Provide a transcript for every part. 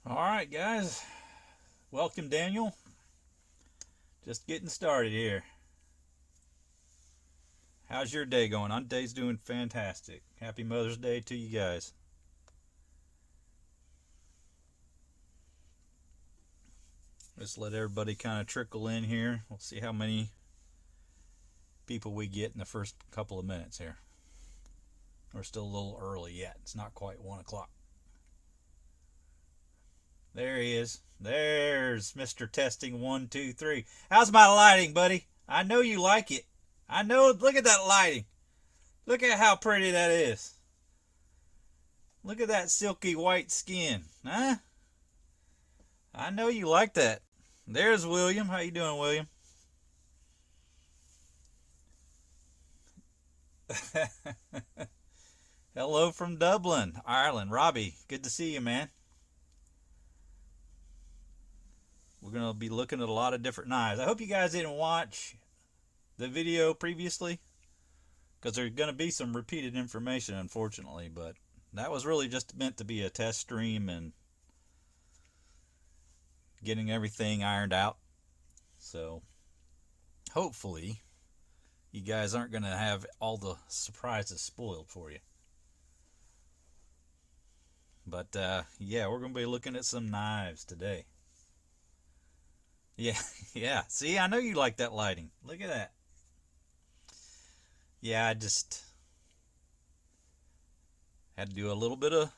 All right, guys. Welcome, Daniel. Just getting started here. How's your day going? My day's doing fantastic. Happy Mother's Day to you guys. Just let everybody kind of trickle in here. We'll see how many people we get in the first couple of minutes here. We're still a little early yet. It's not quite 1 o'clock. There he is. There's Mr. Testing 1, 2, 3. How's my lighting, buddy? I know you like it. I know. Look at that lighting. Look at how pretty that is. Look at that silky white skin. Huh? I know you like that. There's William. How you doing, William? Hello from Dublin, Ireland. Robbie, good to see you, man. We're going to be looking at a lot of different knives. I hope you guys didn't watch the video previously, because there's going to be some repeated information, unfortunately, but that was really just meant to be a test stream and getting everything ironed out. So hopefully you guys aren't going to have all the surprises spoiled for you. But yeah, we're going to be looking at some knives today. Yeah, yeah. See, I know you like that lighting. Look at that. Yeah, I just had to do a little bit of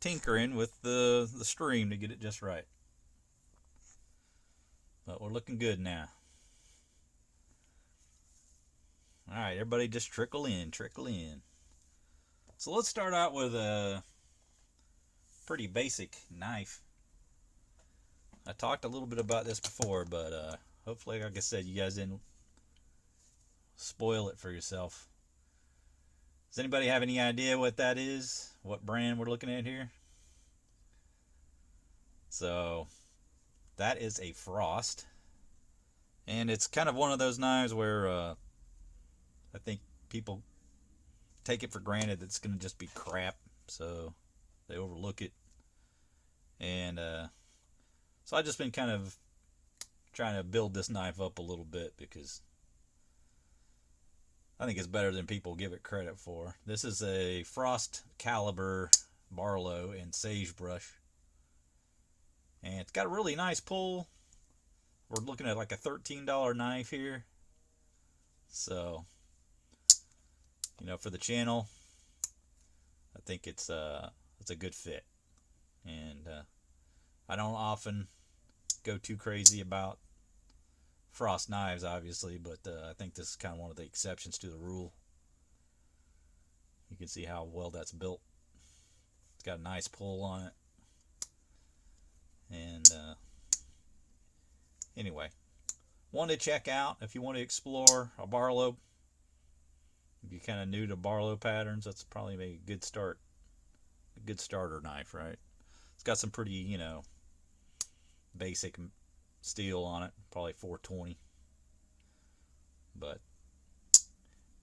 tinkering with the stream to get it just right. But we're looking good now. All right, everybody just trickle in, trickle in. So let's start out with a pretty basic knife. I talked a little bit about this before, but hopefully, like I said, you guys didn't spoil it for yourself. Does anybody have any idea what that is? What brand we're looking at here? So that is a Frost, and it's kind of one of those knives where I think people take it for granted that it's going to just be crap, so they overlook it. And so I've just been kind of trying to build this knife up a little bit because I think it's better than people give it credit for. This is a Frost caliber barlow in sagebrush, and it's got a really nice pull. We're looking at like a $13 knife here, so for the channel, I think it's a good fit. And I don't often go too crazy about Frost knives, obviously, but I think this is kind of one of the exceptions to the rule. You can see how well that's built. It's got a nice pull on it. And anyway, one to check out if you want to explore a barlow. If you're kind of new to barlow patterns, that's probably a good start. A good starter knife, right? It's got some pretty, basic steel on it, probably 420, but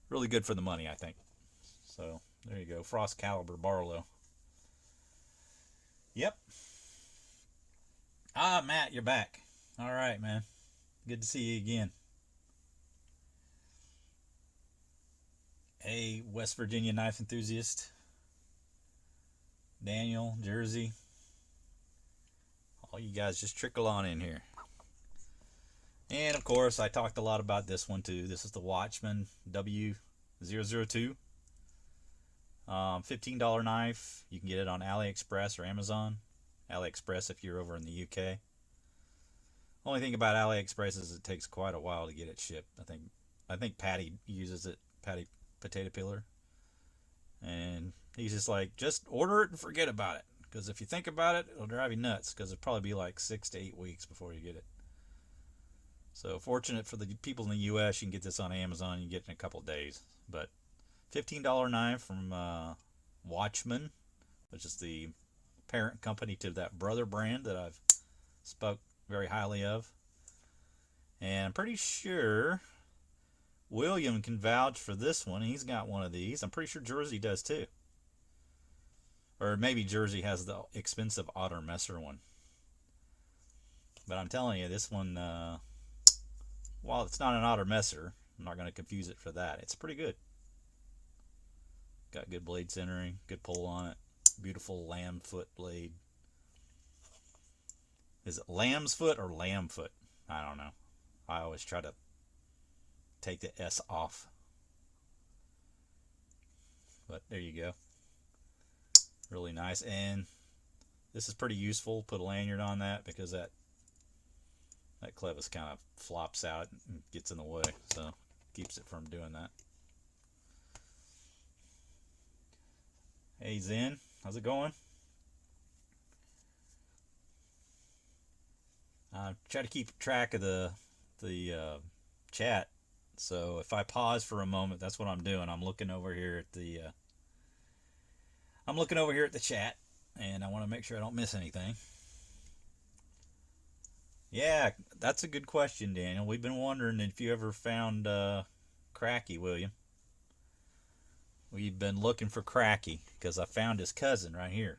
really good for the money, I think. So there you go, Frost caliber barlow. Yep. Matt, you're back. All right, man. Good to see you again. Hey, West Virginia knife enthusiast. Daniel, Jersey. All you guys just trickle on in here. And of course, I talked a lot about this one too. This is the Watchman W002. $15 knife. You can get it on AliExpress or Amazon. AliExpress if you're over in the UK. Only thing about AliExpress is it takes quite a while to get it shipped. I think Patty uses it. Patty Potato Peeler. And he's just like, just order it and forget about it. Because if you think about it, it'll drive you nuts. Because it'll probably be like 6 to 8 weeks before you get it. So fortunate for the people in the U.S., you can get this on Amazon. You can get it in a couple of days. But $15 knife from Watchman, which is the parent company to that brother brand that I've spoke very highly of. And I'm pretty sure William can vouch for this one. He's got one of these. I'm pretty sure Jersey does too. Or maybe Jersey has the expensive Otter Messer one. But I'm telling you, this one, while it's not an otter messer, I'm not going to confuse it for that. It's pretty good. Got good blade centering, good pull on it. Beautiful lamb foot blade. Is it lamb's foot or lamb foot? I don't know. I always try to take the S off. But there you go. Really nice. And this is pretty useful. Put a lanyard on that because that clevis kind of flops out and gets in the way. So keeps it from doing that. Hey Zen, how's it going? Try to keep track of the chat. So if I pause for a moment, that's what I'm doing. I'm looking over here at the chat, and I want to make sure I don't miss anything. Yeah, that's a good question, Daniel. We've been wondering if you ever found Cracky, William. We've been looking for Cracky because I found his cousin right here.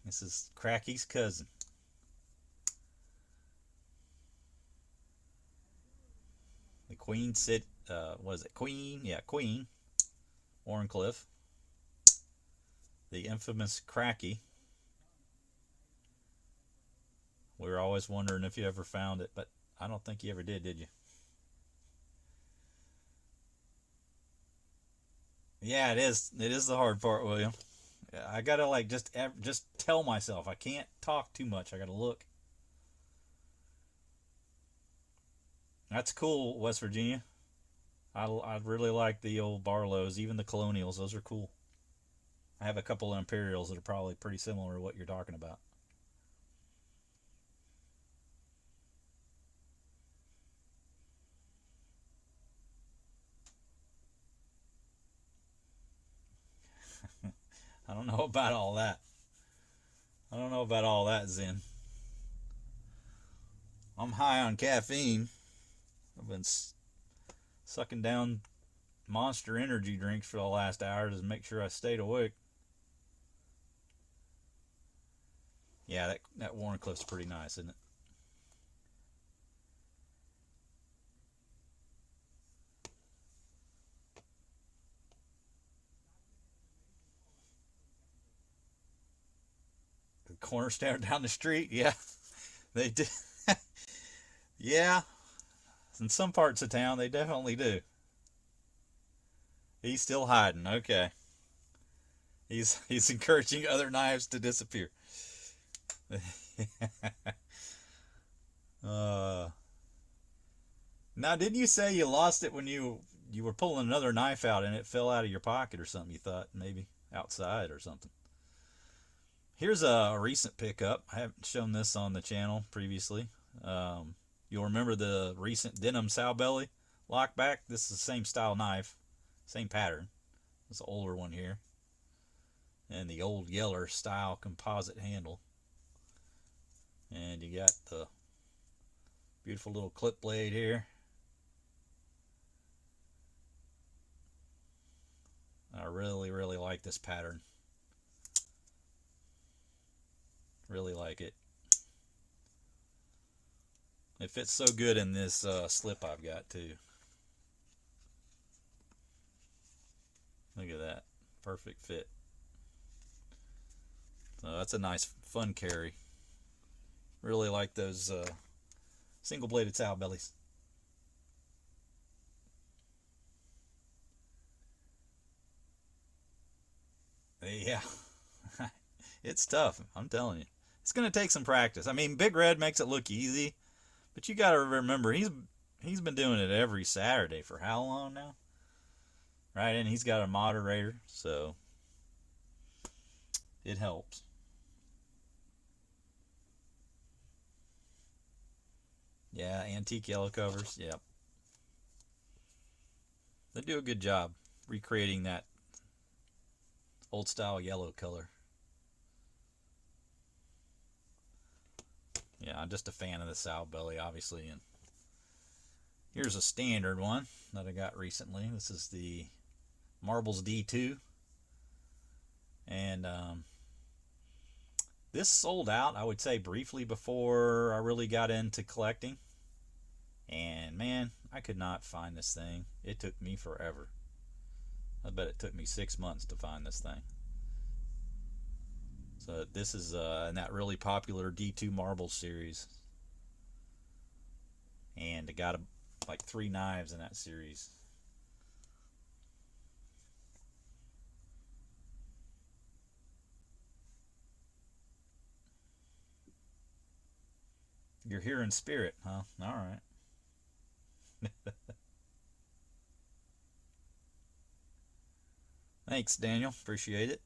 This is Cracky's cousin. The Queen City, what is it? Queen? Yeah, Queen. Warncliffe. The infamous Cracky. We were always wondering if you ever found it, but I don't think you ever did you? Yeah, it is. It is the hard part, William. I gotta like just tell myself I can't talk too much. I gotta look. That's cool, West Virginia. I really like the old Barlows, even the Colonials. Those are cool. I have a couple of Imperials that are probably pretty similar to what you're talking about. I don't know about all that. I don't know about all that, Zen. I'm high on caffeine. I've been sucking down Monster energy drinks for the last hour to make sure I stayed awake. Yeah, that Warncliffe's pretty nice, isn't it? The cornerstone down the street, yeah, they do. Yeah, in some parts of town they definitely do. He's still hiding. Okay, he's encouraging other knives to disappear. uh, Now, didn't you say you lost it when you were pulling another knife out and it fell out of your pocket or something? You thought maybe outside or something. Here's a recent pickup. I haven't shown this on the channel previously. You'll remember the recent denim sow belly lockback. This is the same style knife, same pattern. It's an older one here, and the old Yeller style composite handle. And you got the beautiful little clip blade here. I really, really like this pattern. Really like it. It fits so good in this slip I've got too. Look at that. Perfect fit. So that's a nice fun carry. Really like those single bladed sow bellies. Yeah. It's tough, I'm telling you. It's going to take some practice. I mean, Big Red makes it look easy, but you got to remember he's been doing it every Saturday for how long now? Right, and he's got a moderator, so it helps. Yeah, antique yellow covers. Yep. They do a good job recreating that old style yellow color. Yeah, I'm just a fan of the sow belly, obviously. And here's a standard one that I got recently. This is the Marbles D2. And This sold out, I would say, briefly before I really got into collecting. And man, I could not find this thing. It took me forever. I bet it took me 6 months to find this thing. So this is in that really popular D2 Marble series. And I got like 3 knives in that series. You're here in spirit, huh? All right. Thanks, Daniel. Appreciate it.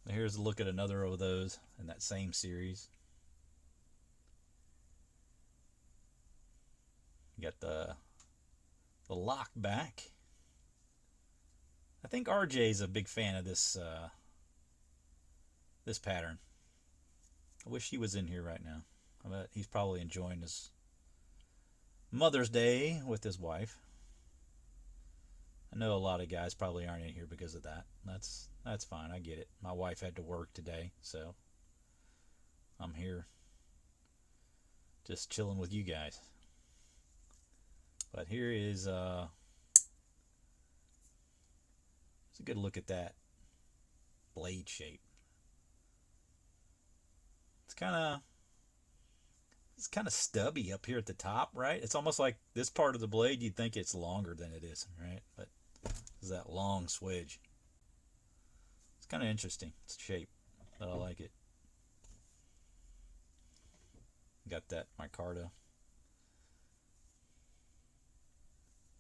Here's a look at another of those in that same series. You got the lock back. I think RJ's a big fan of this this pattern. I wish he was in here right now. I bet he's probably enjoying his Mother's Day with his wife. I know a lot of guys probably aren't in here because of that. That's fine. I get it. My wife had to work today, so I'm here just chilling with you guys. But here is it's a good look at that blade shape. It's kind of stubby up here at the top, right? It's almost like this part of the blade, you'd think it's longer than it is, right? But it's that long swedge. It's kind of interesting. It's shape, but I like it. Got that micarta.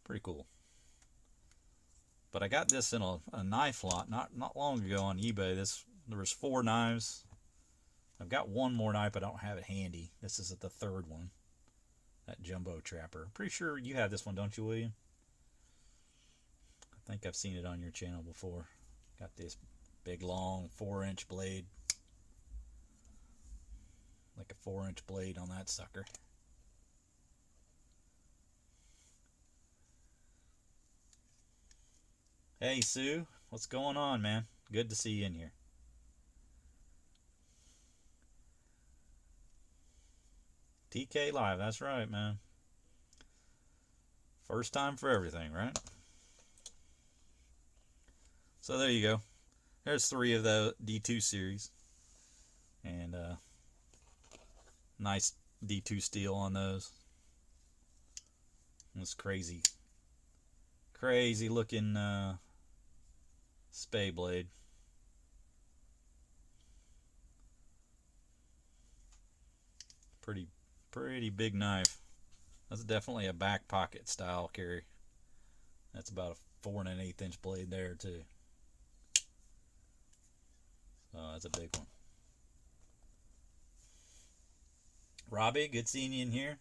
Pretty cool. But I got this in a knife lot not long ago on eBay. There was 4 knives. I've got one more knife, but I don't have it handy. This is the third one. That jumbo trapper. Pretty sure you have this one, don't you, William? I think I've seen it on your channel before. Got this big long 4-inch blade. Like a 4-inch blade on that sucker. Hey Sue, what's going on, man? Good to see you in here. TK Live, that's right, man. First time for everything, right? So there you go. There's 3 of the D2 series. And nice D2 steel on those. This crazy looking spay blade. Pretty big knife. That's definitely a back pocket style carry. That's about a 4 1/8 inch blade there too. So that's a big one. Robbie, good seeing you in here.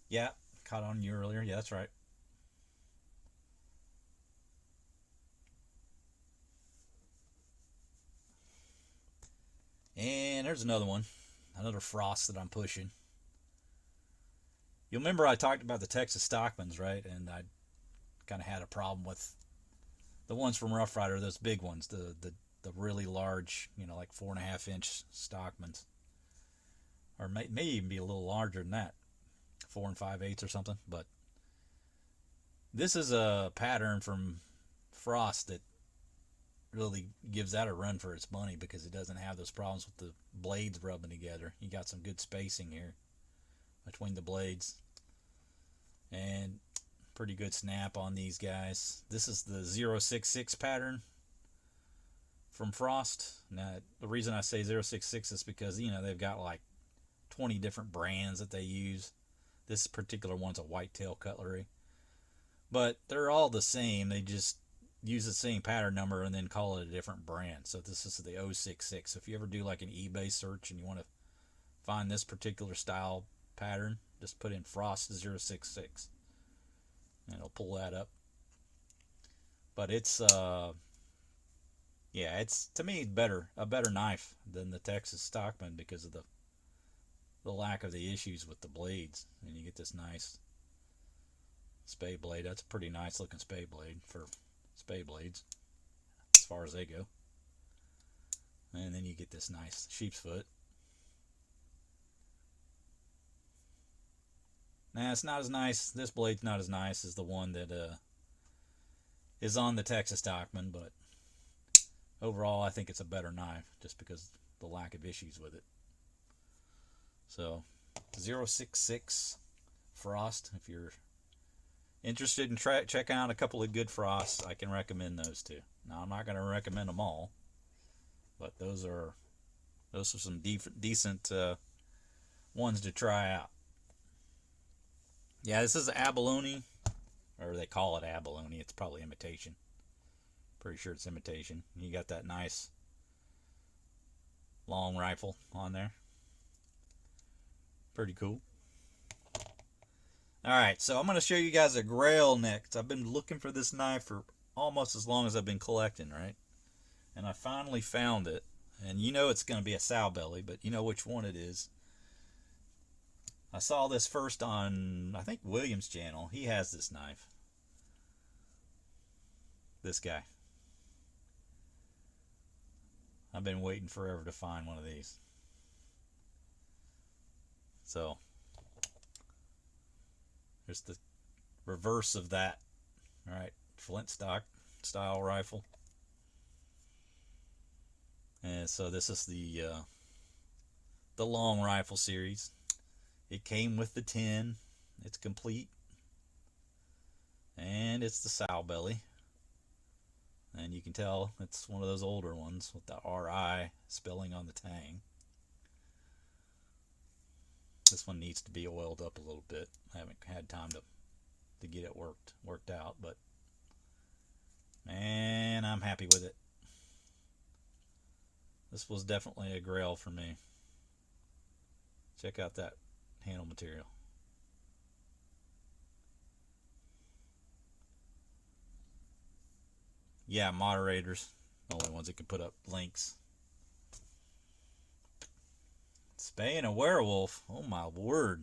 Yeah, caught on you earlier. Yeah, that's right. And there's another one. Another frost that I'm pushing. You'll remember I talked about the Texas Stockmans, right? And I kind of had a problem with the ones from Rough Rider, those big ones, the really large, like 4.5 inch Stockmans. Or may even be a little larger than that, 4 5/8 or something. But this is a pattern from Frost that really gives that a run for its money because it doesn't have those problems with the blades rubbing together. You got some good spacing here between the blades and pretty good snap on these guys. This is the 066 pattern from Frost. Now the reason I say 066 is because they've got like 20 different brands that they use. This particular one's a whitetail cutlery, but they're all the same. They just use the same pattern number and then call it a different brand. So this is the 066. So if you ever do like an eBay search and you want to find this particular style pattern, just put in Frost 066 and it'll pull that up. But it's it's to me a better knife than the Texas Stockman because of the lack of the issues with the blades. And you get this nice spay blade. That's a pretty nice looking spay blade for spay blades. far as they go. And then you get this nice sheep's foot. Now, it's not as nice. This blade's not as nice as the one that is on the Texas Stockman, but overall, I think it's a better knife just because of the lack of issues with it. So, 066 Frost. If you're interested in checking out a couple of good Frosts, I can recommend those two. Now, I'm not going to recommend them all, but those are some decent ones to try out. Yeah, this is abalone, or they call it abalone. It's probably imitation. Pretty sure it's imitation. You got that nice long rifle on there. Pretty cool. Alright, so I'm going to show you guys a grail next. I've been looking for this knife for almost as long as I've been collecting, right? And I finally found it. And you know it's going to be a sow belly, but you know which one it is. I saw this first on, I think, William's channel. He has this knife. This guy. I've been waiting forever to find one of these. So, here's the reverse of that. Alright, flint stock style rifle. And so this is the long rifle series. It came with the tin. It's complete. And it's the sow belly. And you can tell it's one of those older ones with the RI spelling on the tang. This one needs to be oiled up a little bit. I haven't had time to get it worked out, but man, I'm happy with it. This was definitely a grail for me. Check out that handle material. Yeah, moderators. The only ones that can put up links. Spaying a werewolf. Oh my word.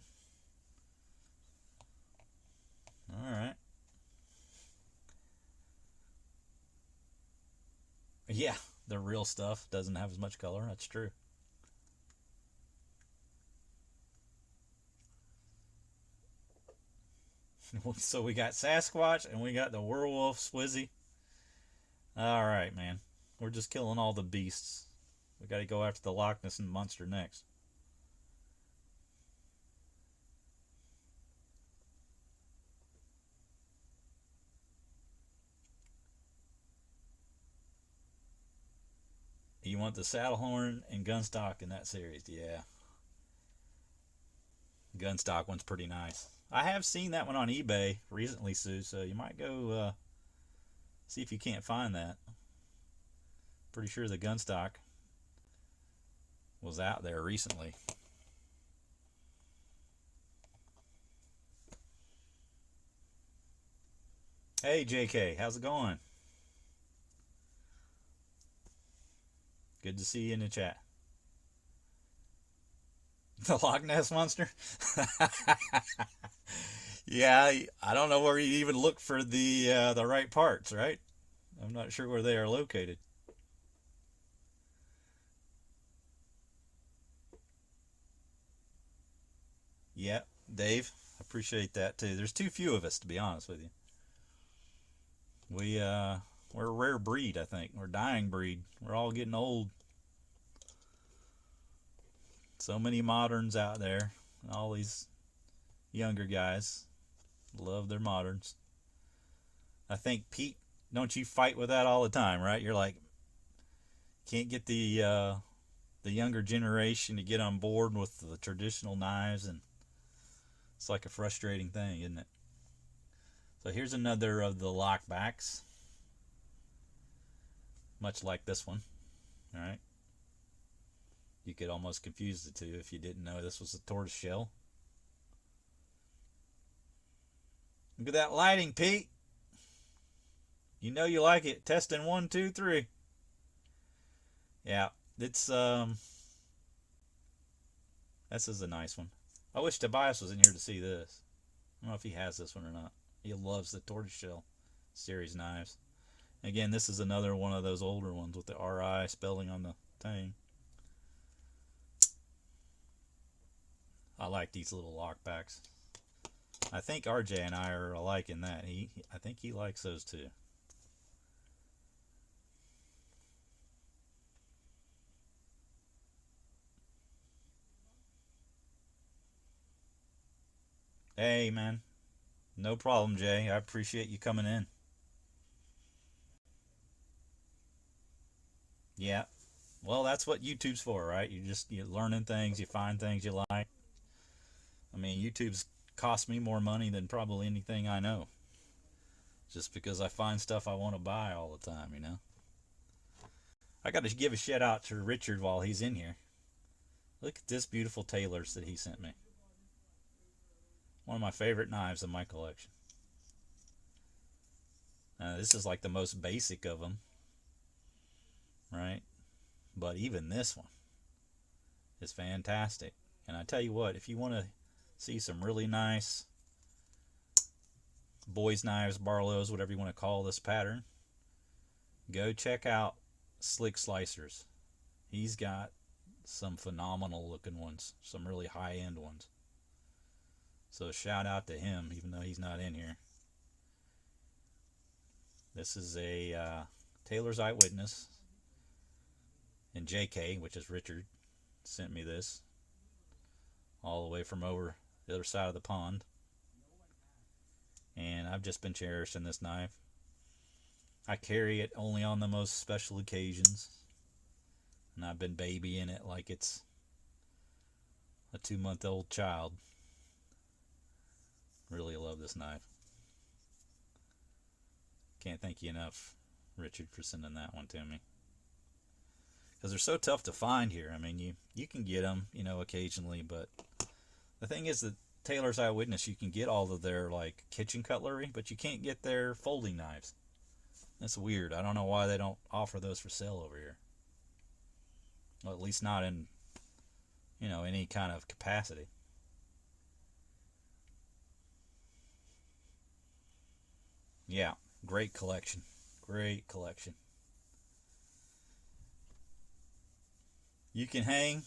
Alright. Yeah, the real stuff doesn't have as much color. That's true. So we got Sasquatch and we got the werewolf Swizzy. Alright, man. We're just killing all the beasts. We got to go after the Loch Ness monster next. You want the saddle horn and gunstock in that series. Yeah. Gunstock one's pretty nice. I have seen that one on eBay recently, Sue, so you might go see if you can't find that. Pretty sure the gunstock was out there recently. Hey, JK, how's it going? Good to see you in the chat. The Loch Ness Monster? Yeah, I don't know where you even look for the right parts, right? I'm not sure where they are located. Yeah, Dave, appreciate that too. There's too few of us, to be honest with you. We're a rare breed, I think. We're a dying breed. We're all getting old. So many moderns out there. All these younger guys love their moderns. I think, Pete, don't you fight with that all the time, right? You're like, can't get the younger generation to get on board with the traditional knives, and it's like a frustrating thing, isn't it? So here's another of the lockbacks, much like this one. All right, you could almost confuse the two if you didn't know this was a tortoise shell. Look at that lighting, Pete. You know you like it. Testing 1, 2, 3. Yeah, it's this is a nice one. I wish Tobias was in here to see this. I don't know if he has this one or not. He loves the tortoiseshell series knives. Again, this is another one of those older ones with the RI spelling on the thing. I like these little lockbacks. I think RJ and I are alike in that. I think he likes those too. Hey, man. No problem, Jay. I appreciate you coming in. Yeah. Well, that's what YouTube's for, right? You're learning things, you find things you like. I mean, YouTube's cost me more money than probably anything I know. Just because I find stuff I want to buy all the time, you know. I got to give a shout out to Richard while he's in here. Look at this beautiful tailors that he sent me. One of my favorite knives in my collection. This is like the most basic of them, right? But even this one is fantastic. And I tell you what, if you want to see some really nice boys' knives, barlows, whatever you want to call this pattern, go check out Slick Slicers. He's got some phenomenal looking ones, some really high end ones. So shout out to him, even though he's not in here. This is a Taylor's Eyewitness, and JK, which is Richard, sent me this all the way from over the other side of the pond. And I've just been cherishing this knife. I carry it only on the most special occasions, and I've been babying it like it's a 2-month-old child. Really love this knife. Can't thank you enough, Richard, for sending that one to me. Because they're so tough to find here. I mean, you can get them, you know, occasionally, but the thing is that Taylor's Eyewitness, you can get all of their like kitchen cutlery, but you can't get their folding knives. That's weird. I don't know why they don't offer those for sale over here. Well, at least not in, you know, any kind of capacity. Yeah, great collection. Great collection. You can hang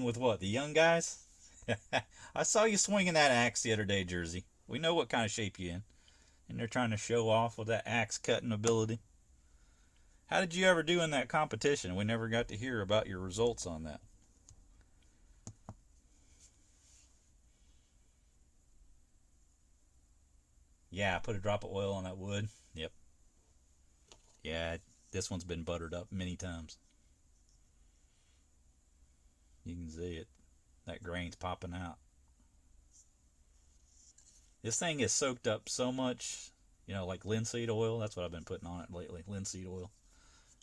with what? The young guys? I saw you swinging that axe the other day, Jersey. We know what kind of shape you in. And they're trying to show off with that axe cutting ability. How did you ever do in that competition? We never got to hear about your results on that. Yeah, I put a drop of oil on that wood. Yep. Yeah, this one's been buttered up many times. You can see it. That grain's popping out. This thing is soaked up so much, you know, like linseed oil. That's what I've been putting on it lately, linseed oil.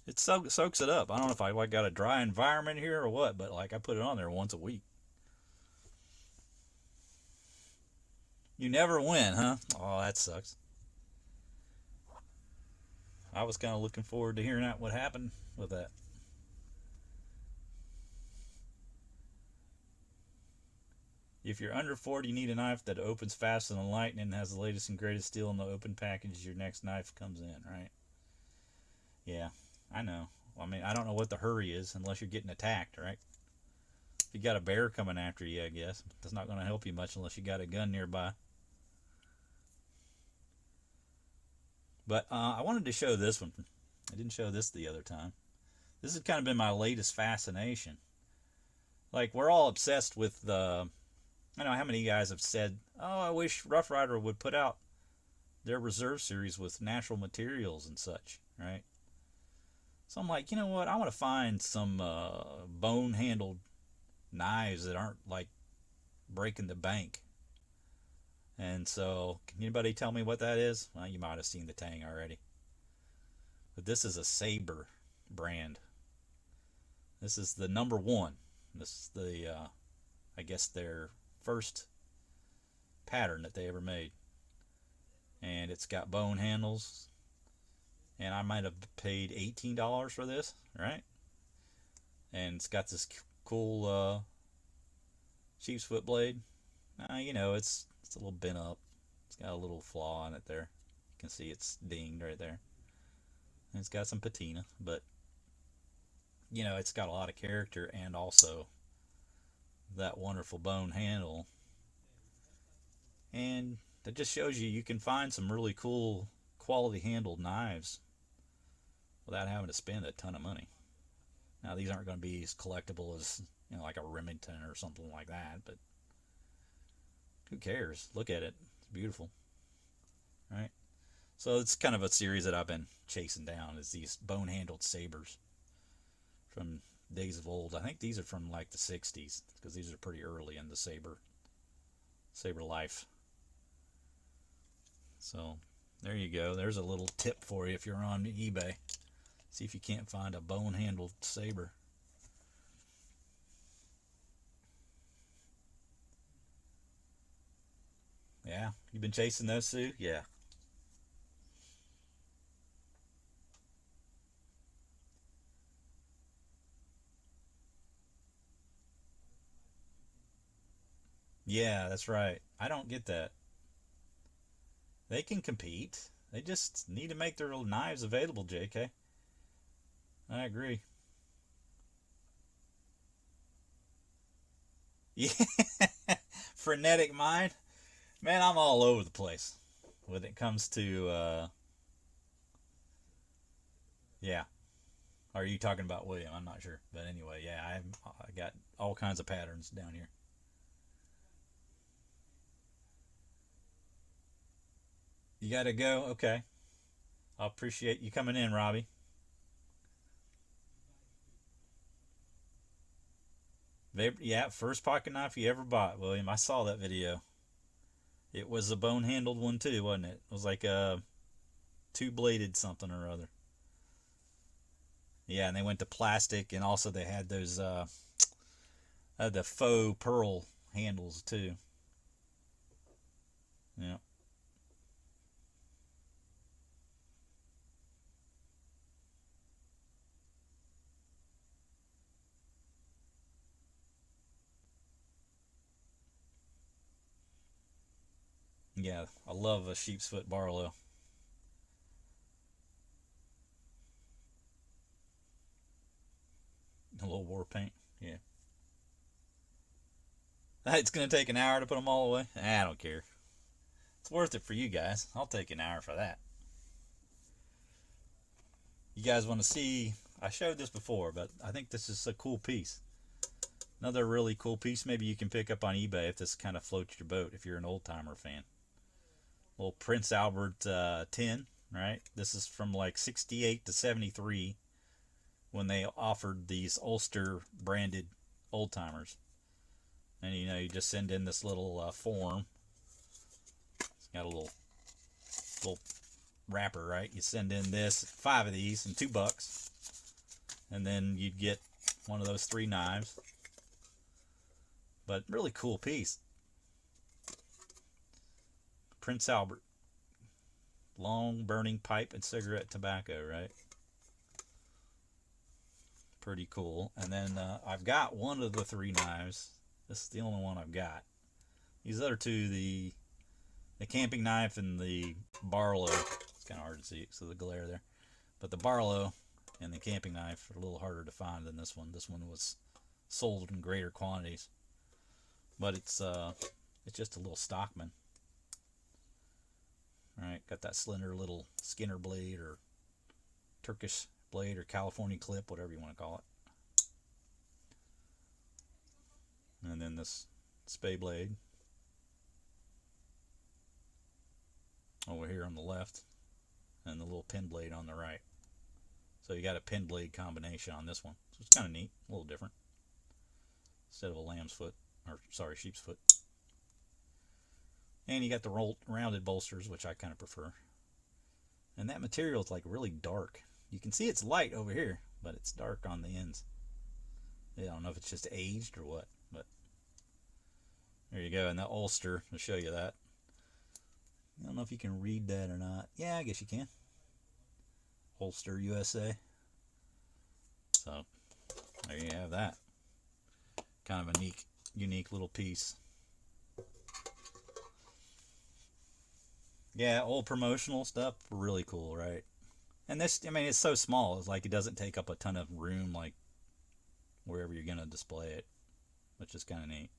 It soaks it up. I don't know if I like, got a dry environment here or what, but like I put it on there once a week. You never win, huh? Oh, that sucks. I was kind of looking forward to hearing out what happened with that. If you're under 40, you need a knife that opens faster than lightning and has the latest and greatest steel in the open package. Your next knife comes in, right? Yeah, I know. I mean, I don't know what the hurry is unless you're getting attacked, right? If you got a bear coming after you, I guess that's not going to help you much unless you got a gun nearby. But I wanted to show this one. I didn't show this the other time. This has kind of been my latest fascination. Like, we're all obsessed with the. I know how many guys have said, "Oh, I wish Rough Rider would put out their reserve series with natural materials and such," right? So I'm like, you know what? I want to find some bone-handled knives that aren't like breaking the bank. And so, can anybody tell me what that is? Well, you might have seen the tang already. But this is a Saber brand. This is the number one. This is the, I guess, their first pattern that they ever made. And it's got bone handles. And I might have paid $18 for this, right? And it's got this cool sheep's foot blade. You know, it's a little bent up. It's got a little flaw in it there. You can see it's dinged right there. It's got some patina, but you know, it's got a lot of character and also that wonderful bone handle. And that just shows you can find some really cool quality handled knives without having to spend a ton of money. Now these aren't going to be as collectible as, you know, like a Remington or something like that, but who cares? Look at it. It's beautiful. Right? So it's kind of a series that I've been chasing down, is these bone handled sabers from days of old. I think these are from like the 60s, because these are pretty early in the saber life. So there you go. There's a little tip for you if you're on eBay. See if you can't find a bone handled saber. Yeah, you been chasing those, Sue? Yeah. Yeah, that's right. I don't get that. They can compete. They just need to make their little knives available, JK. I agree. Yeah. Frenetic mind. Man, I'm all over the place when it comes to, yeah. Are you talking about William? I'm not sure. But anyway, yeah, I got all kinds of patterns down here. You got to go? Okay. I appreciate you coming in, Robbie. Yeah, first pocket knife you ever bought, William. I saw that video. It was a bone handled one too, wasn't it? It was like a two bladed something or other. Yeah, and they went to plastic, and also they had those the faux pearl handles too. Yeah, yeah. I love a sheep's foot barlow. A little war paint. Yeah, it's gonna take an hour to put them all away. I don't care. It's worth it for you guys. I'll take an hour for that. You guys want to see? I showed this before, but I think this is a cool piece. Another really cool piece. Maybe you can pick up on eBay if this kind of floats your boat. If you're an old timer fan, little Prince Albert tin. Right. This is from like 68 to 73 when they offered these Ulster branded old timers. And you know, you just send in this little form. It's got a little wrapper, right? You send in this 5 of these and $2, and then you'd get one of those 3 knives. But really cool piece. Prince Albert, long burning pipe and cigarette tobacco, right? Pretty cool. And then I've got one of the 3 knives. This is the only one I've got. These other 2, the camping knife and the barlow. It's kind of hard to see, so the glare there. But the barlow and the camping knife are a little harder to find than this one. This one was sold in greater quantities, but it's just a little Stockman. All right, got that slender little Skinner blade or Turkish blade or California clip, whatever you want to call it. And then this spay blade over here on the left, and the little pin blade on the right. So you got a pin blade combination on this one. So it's kind of neat, a little different. Instead of a lamb's foot, or sorry, sheep's foot. And you got the rounded bolsters, which I kind of prefer. And that material is like really dark. You can see it's light over here, but it's dark on the ends. I don't know if it's just aged or what, but there you go. And that Ulster, I'll show you that. I don't know if you can read that or not. Yeah, I guess you can. Ulster, USA. So there you have that. Kind of a unique little piece. Yeah, old promotional stuff, really cool, right? And this, I mean, it's so small. It's like it doesn't take up a ton of room, like wherever you're gonna display it, which is kind of neat.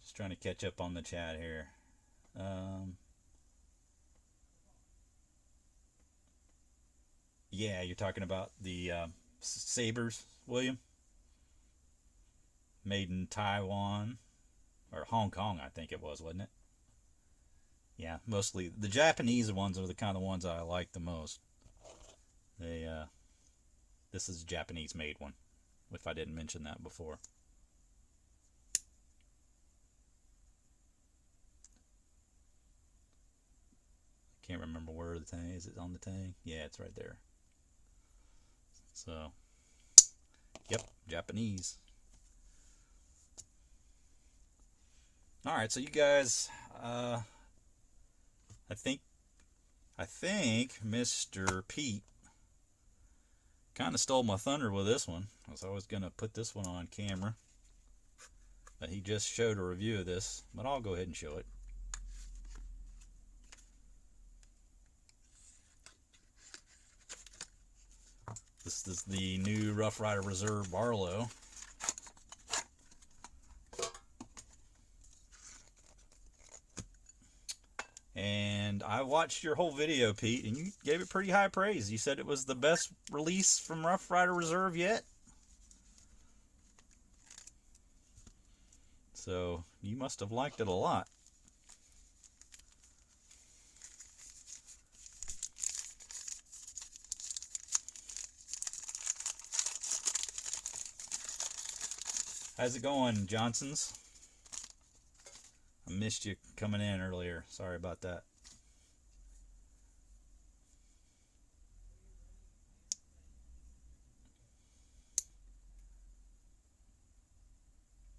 Just trying to catch up on the chat here. Yeah, you're talking about the Sabers, William, made in Taiwan or Hong Kong, I think it was, wasn't it? Yeah, mostly the Japanese ones are the kind of ones I like the most. They this is a Japanese made one, if I didn't mention that before. Can't remember where the tang is. It on the tang? Yeah, it's right there. So, yep, Japanese. All right, so you guys, I think Mr. Pete kind of stole my thunder with this one. I was gonna put this one on camera, but he just showed a review of this. But I'll go ahead and show it. This is the new Rough Rider Reserve Barlow. And I watched your whole video, Pete, and you gave it pretty high praise. You said it was the best release from Rough Rider Reserve yet. So you must have liked it a lot. How's it going, Johnsons? I missed you coming in earlier. Sorry about that.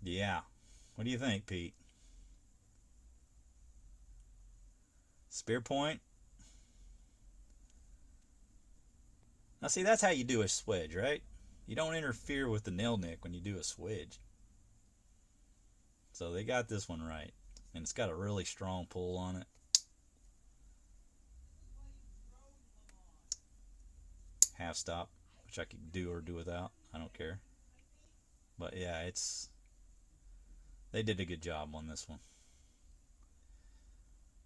Yeah. What do you think, Pete? Spear point? Now, see, that's how you do a swedge, right? You don't interfere with the nail nick when you do a swedge. So they got this one right. And it's got a really strong pull on it. Half stop, which I could do or do without. I don't care. But yeah, they did a good job on this one.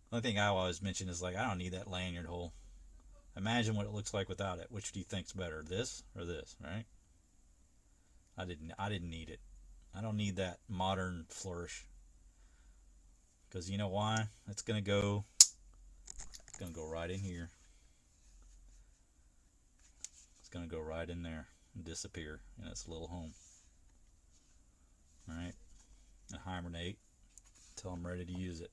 The only thing I always mention is, like, I don't need that lanyard hole. Imagine what it looks like without it. Which do you think's better, this or this, right? I didn't need it. I don't need that modern flourish. Because you know why? It's gonna go right in here. It's gonna go right in there and disappear in its little home. Alright. And hibernate until I'm ready to use it.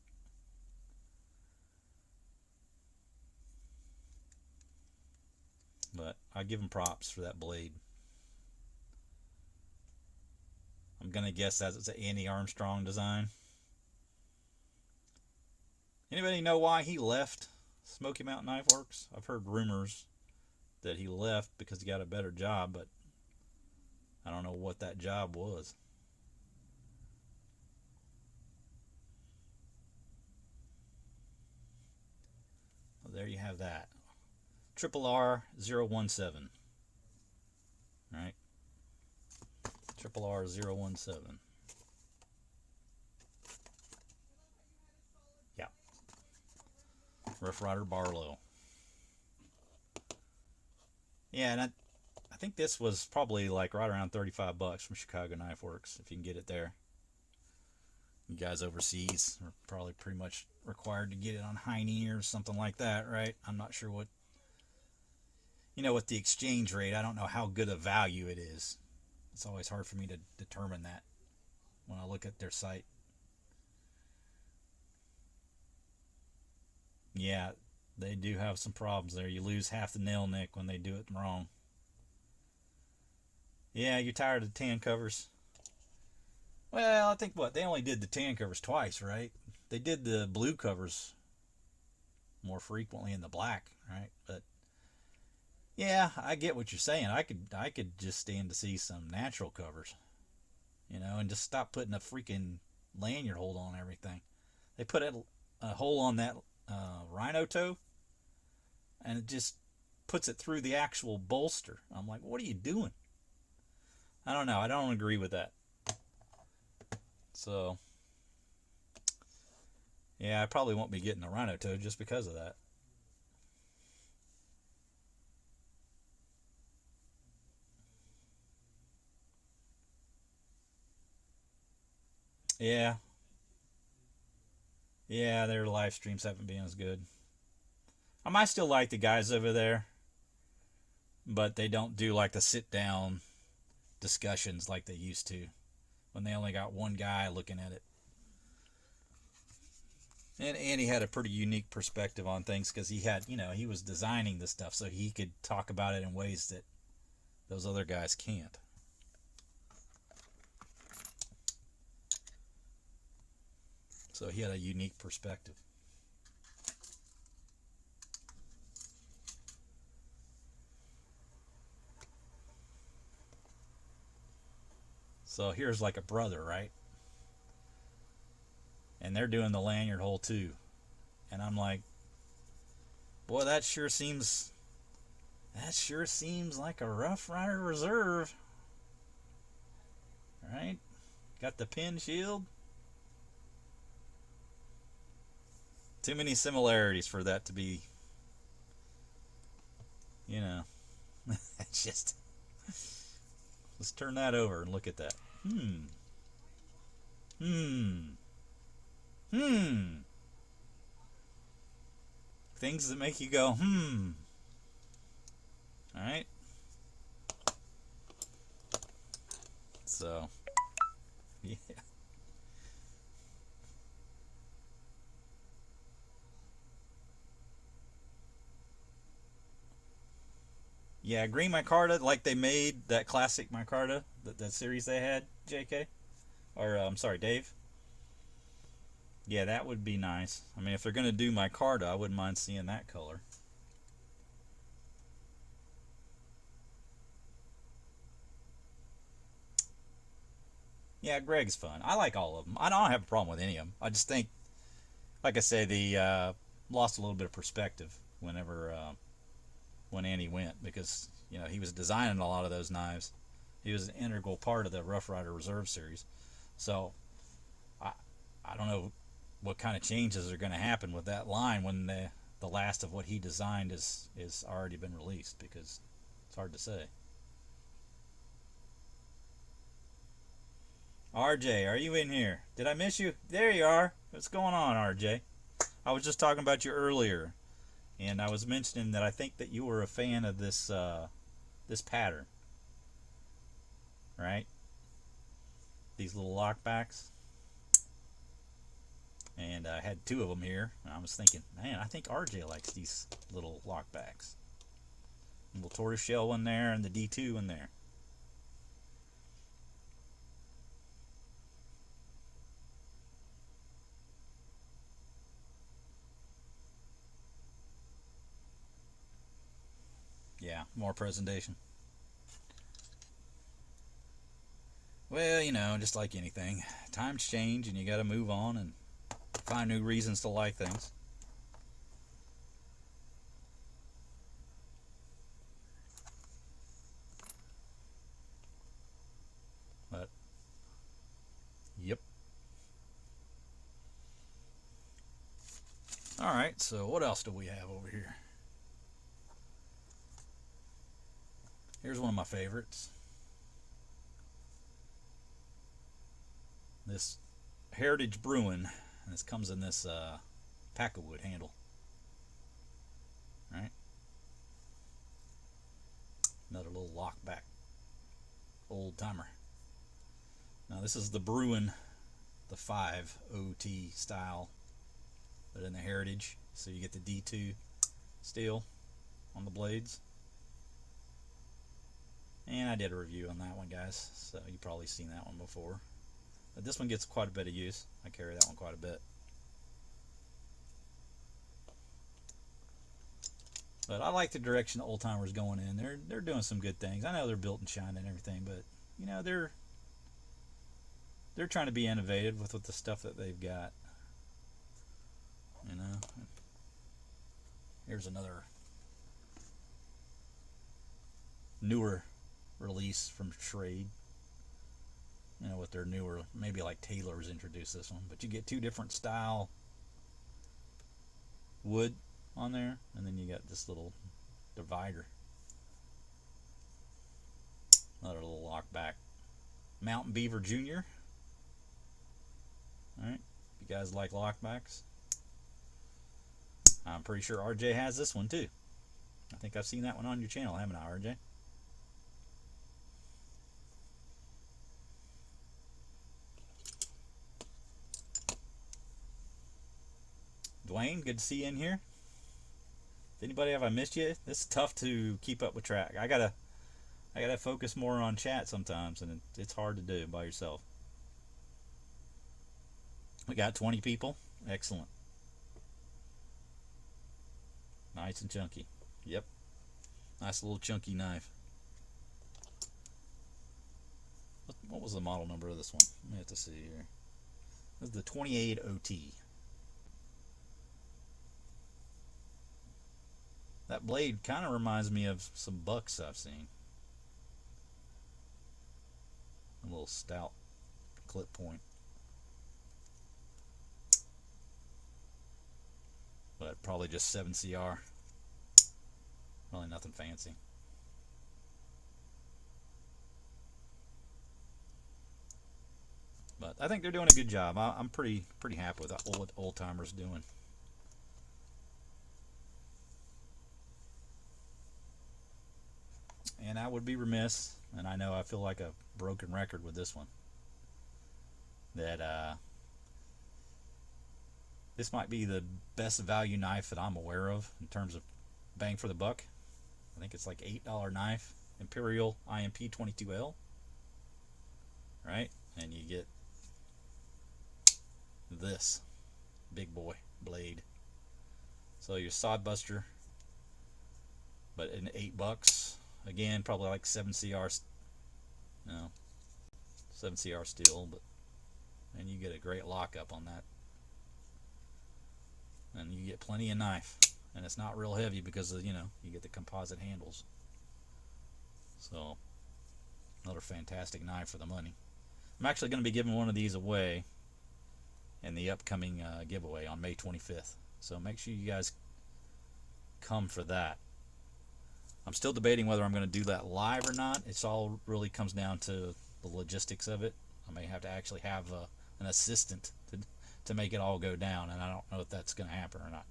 But I give him props for that blade. I'm gonna guess that it's an Andy Armstrong design. Anybody know why he left Smoky Mountain Knife Works? I've heard rumors that he left because he got a better job, but I don't know what that job was. Well, there you have that. Triple R017. Alright. Triple R017. Yeah. Rough Rider Barlow. Yeah, and I think this was probably like right around $35 from Chicago Knife Works, if you can get it there. You guys overseas are probably pretty much required to get it on Heine or something like that, right? I'm not sure what, with the exchange rate, I don't know how good a value it is. It's always hard for me to determine that when I look at their site. Yeah, they do have some problems there. You lose half the nail nick when they do it wrong. Yeah, you're tired of the tan covers? Well, I think they only did the tan covers twice, right? They did the blue covers more frequently in the black, right? But Yeah, I get what you're saying. I could just stand to see some natural covers, and just stop putting a freaking lanyard hold on everything. They put a hole on that rhino toe, and it just puts it through the actual bolster. I'm like, what are you doing? I don't know. I don't agree with that. So, yeah, I probably won't be getting a rhino toe just because of that. Yeah, yeah, their live streams haven't been as good. I might still like the guys over there, but they don't do like the sit down discussions like they used to when they only got one guy looking at it. And he had a pretty unique perspective on things because he was designing this stuff, so he could talk about it in ways that those other guys can't. So he had a unique perspective. So here's like a brother, right? And they're doing the lanyard hole too. And I'm like, boy, that sure seems like a Rough Rider reserve, right? Got the pin shield. Too many similarities for that to be, you know. It's just, let's turn that over and look at that. Hmm. Hmm. Hmm. Things that make you go, hmm. All right. So, yeah. Yeah, green micarta, like they made that classic micarta, that series they had, JK? Or, I'm sorry, Dave? Yeah, that would be nice. I mean, if they're going to do micarta, I wouldn't mind seeing that color. Yeah, Greg's fun. I like all of them. I don't have a problem with any of them. I just think, like I say, the lost a little bit of perspective when Andy went because he was designing a lot of those knives. He was an integral part of the Rough Rider Reserve series. So I I don't know what kind of changes are going to happen with that line when the last of what he designed is already been released because it's hard to say. RJ, are you in here? Did I miss you? There you are. What's going on, RJ? I was just talking about you earlier, and I was mentioning that I think that you were a fan of this pattern, right? These little lockbacks, and I had two of them here, and I was thinking, man, I think RJ likes these little lockbacks. A little tortoiseshell one there, and the D2 in there. Yeah, more presentation. Well, just like anything, times change, and you got to move on and find new reasons to like things. But yep. All right. So what else do we have over here? Here's one of my favorites. This Heritage Brewing, and this comes in this Packawood handle. Right. Another little lockback, old timer. Now this is the Bruin, the 5 OT style, but in the Heritage, so you get the D2 steel on the blades. And I did a review on that one, guys, so you've probably seen that one before. But this one gets quite a bit of use. I carry that one quite a bit. But I like the direction the old timers going in. They're doing some good things. I know they're built in China and everything, but you know they're trying to be innovative with the stuff that they've got. You know, here's another newer release from Trade. You know, with their newer, maybe like Taylor's introduced this one, but you get two different style wood on there, and then you got this little divider. Another little lock back. Mountain Beaver Jr. Alright, if you guys like lockbacks, I'm pretty sure RJ has this one too. I think I've seen that one on your channel, haven't I, RJ? Dwayne, good to see you in here. If anybody have I missed you? This is tough to keep up with track. I gotta focus more on chat sometimes, and it's hard to do by yourself. We got 20 people. Excellent. Nice and chunky. Yep. Nice little chunky knife. What was the model number of this one? Let me have to see here. This is the 28 OT. That blade kind of reminds me of some bucks I've seen. A little stout clip point. But probably just 7CR. Really nothing fancy. But I think they're doing a good job. I'm pretty happy with what old timers doing. And I would be remiss, and I know I feel like a broken record with this one, that this might be the best value knife that I'm aware of in terms of bang for the buck. I think it's like $8 knife, Imperial IMP 22L, right? And you get this big boy blade. So your sodbuster, but in $8. Again, probably like 7CR, no, 7CR steel, but and you get a great lockup on that, and you get plenty of knife, and it's not real heavy because of, you know, you get the composite handles. So another fantastic knife for the money. I'm actually going to be giving one of these away in the upcoming giveaway on May 25th. So make sure you guys come for that. I'm still debating whether I'm going to do that live or not. It's all really comes down to the logistics of it. I may have to actually have an assistant to make it all go down, and I don't know if that's going to happen or not.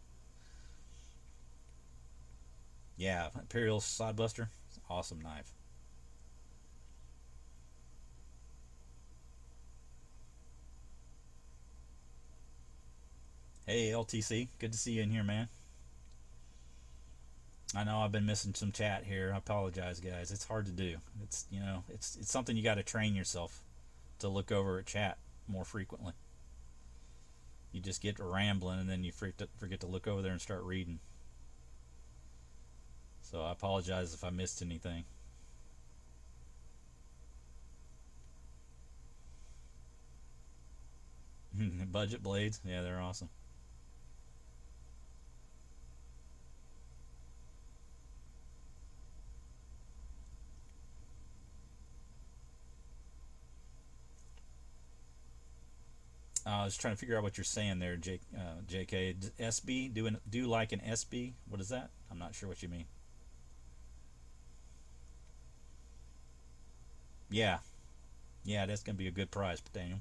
Yeah, Imperial Sodbuster, awesome knife. Hey LTC, good to see you in here, man. I know I've been missing some chat here. I apologize, guys. It's hard to do. It's, you know, it's something you got to train yourself to look over at chat more frequently. You just get to rambling, and then you forget to look over there and start reading. So I apologize if I missed anything. Budget blades, yeah, they're awesome. I was trying to figure out what you're saying there, JK. SB, do like an SB? What is that? I'm not sure what you mean. Yeah, that's gonna be a good prize, Daniel.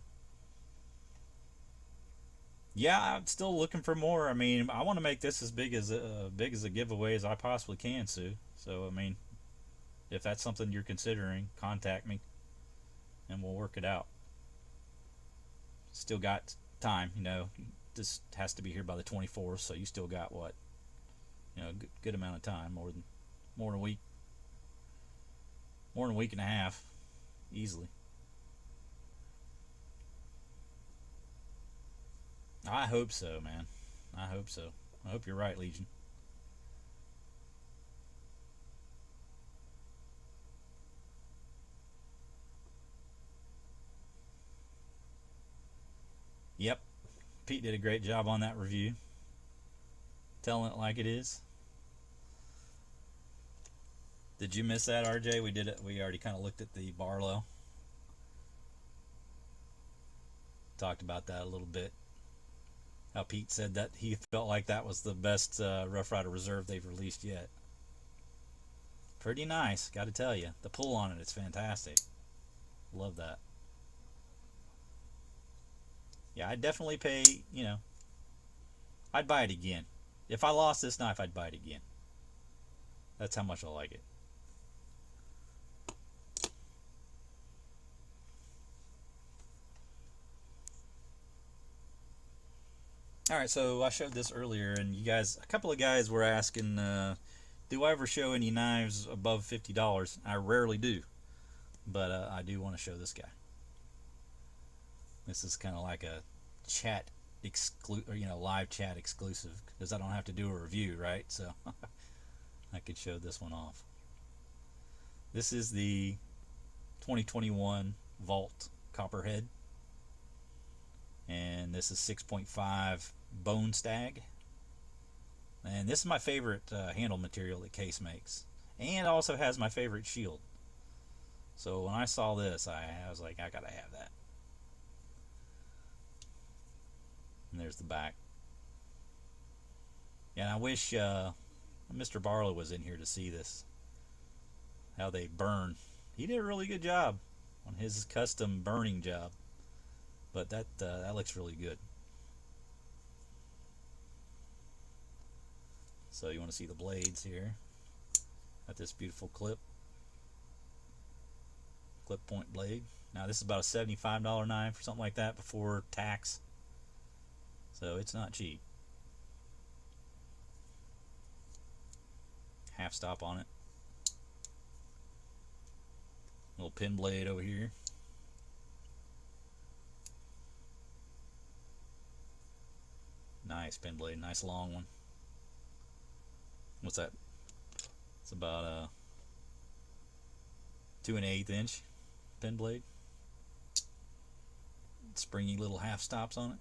Yeah, I'm still looking for more. I mean, I want to make this as big as a giveaway as I possibly can, Sue. So I mean, if that's something you're considering, contact me, and we'll work it out. Still got time, you know. This has to be here by the 24th, so you still got what, you know, good amount of time, more than a week, more than a week and a half, easily. I hope so, man. I hope so. I hope you're right, Legion. Yep, Pete did a great job on that review, telling it like it is. Did you miss that, RJ? We did it. We already kind of looked at the Barlow. Talked about that a little bit. How Pete said that he felt like that was the best Rough Rider Reserve they've released yet. Pretty nice, got to tell you. The pull on it is fantastic. Love that. Yeah, I'd definitely pay, I'd buy it again. If I lost this knife, I'd buy it again. That's how much I like it. Alright, so I showed this earlier, and a couple of guys were asking, do I ever show any knives above $50? I rarely do, but I do want to show this guy. This is kind of like a chat live chat exclusive, because I don't have to do a review, right? So I could show this one off. This is the 2021 Vault Copperhead, and this is 6.5 bone stag, and this is my favorite handle material that Case makes, and also has my favorite shield. So when I saw this, I was like, I gotta have that. And there's the back. And I wish Mr. Barlow was in here to see this, how they burn. He did a really good job on his custom burning job, but that looks really good. So you want to see the blades here. Got this beautiful clip point blade. Now this is about a $75 knife or something like that before tax, so it's not cheap. Half stop on it. Little pin blade over here. Nice pin blade, nice long one. What's that? It's about a 2 1/8 inch pin blade. Springy little half stops on it.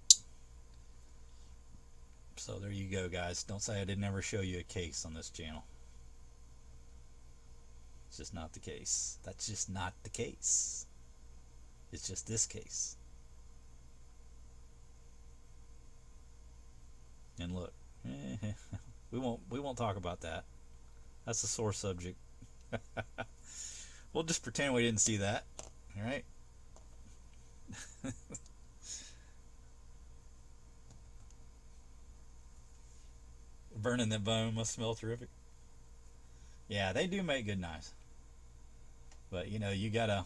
So there you go, guys. Don't say I didn't ever show you a case on this channel. It's just not the case. That's just not the case. It's just this case. And look, we won't talk about that. That's a sore subject. We'll just pretend we didn't see that. All right. Burning the bone must smell terrific. Yeah, they do make good knives, but you gotta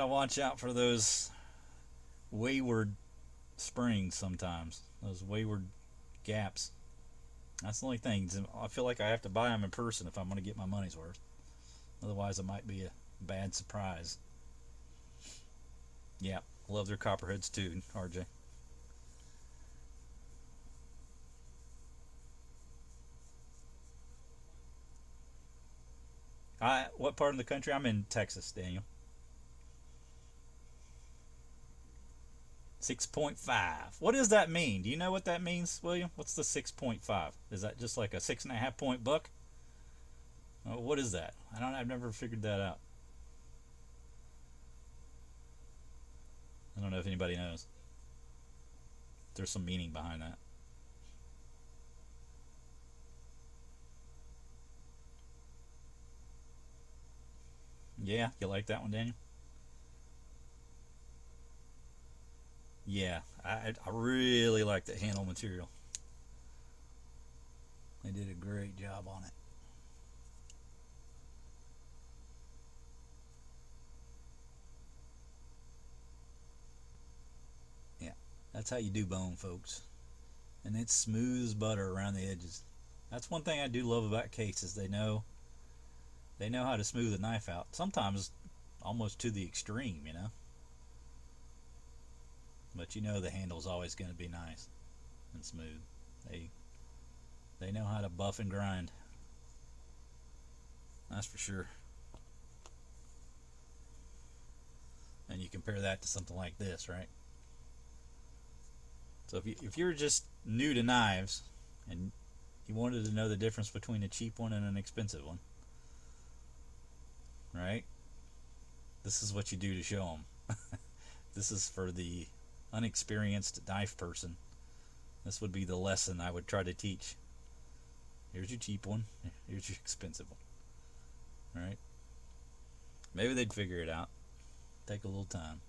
watch out for those wayward springs sometimes. Those wayward gaps. That's the only thing. I feel like I have to buy them in person if I'm going to get my money's worth. Otherwise, it might be a bad surprise. Yeah, love their copperheads too, RJ. What part of the country? I'm in Texas, Daniel. 6.5. What does that mean? Do you know what that means, William? What's the 6.5? Is that just like a 6.5 point buck? What is that? I've never figured that out. I don't know if anybody knows. There's some meaning behind that. Yeah, you like that one, Daniel? Yeah, I really like the handle material. They did a great job on it. Yeah, that's how you do bone, folks. And it's smooth as butter around the edges. That's one thing I do love about cases. They know how to smooth a knife out. Sometimes almost to the extreme, But the handle's always going to be nice and smooth. They know how to buff and grind. That's for sure. And you compare that to something like this, right? So if you're just new to knives and you wanted to know the difference between a cheap one and an expensive one, right? This is what you do to show them. This is for the unexperienced knife person. This would be the lesson I would try to teach. Here's your cheap one. Here's your expensive one. Right? Maybe they'd figure it out. Take a little time.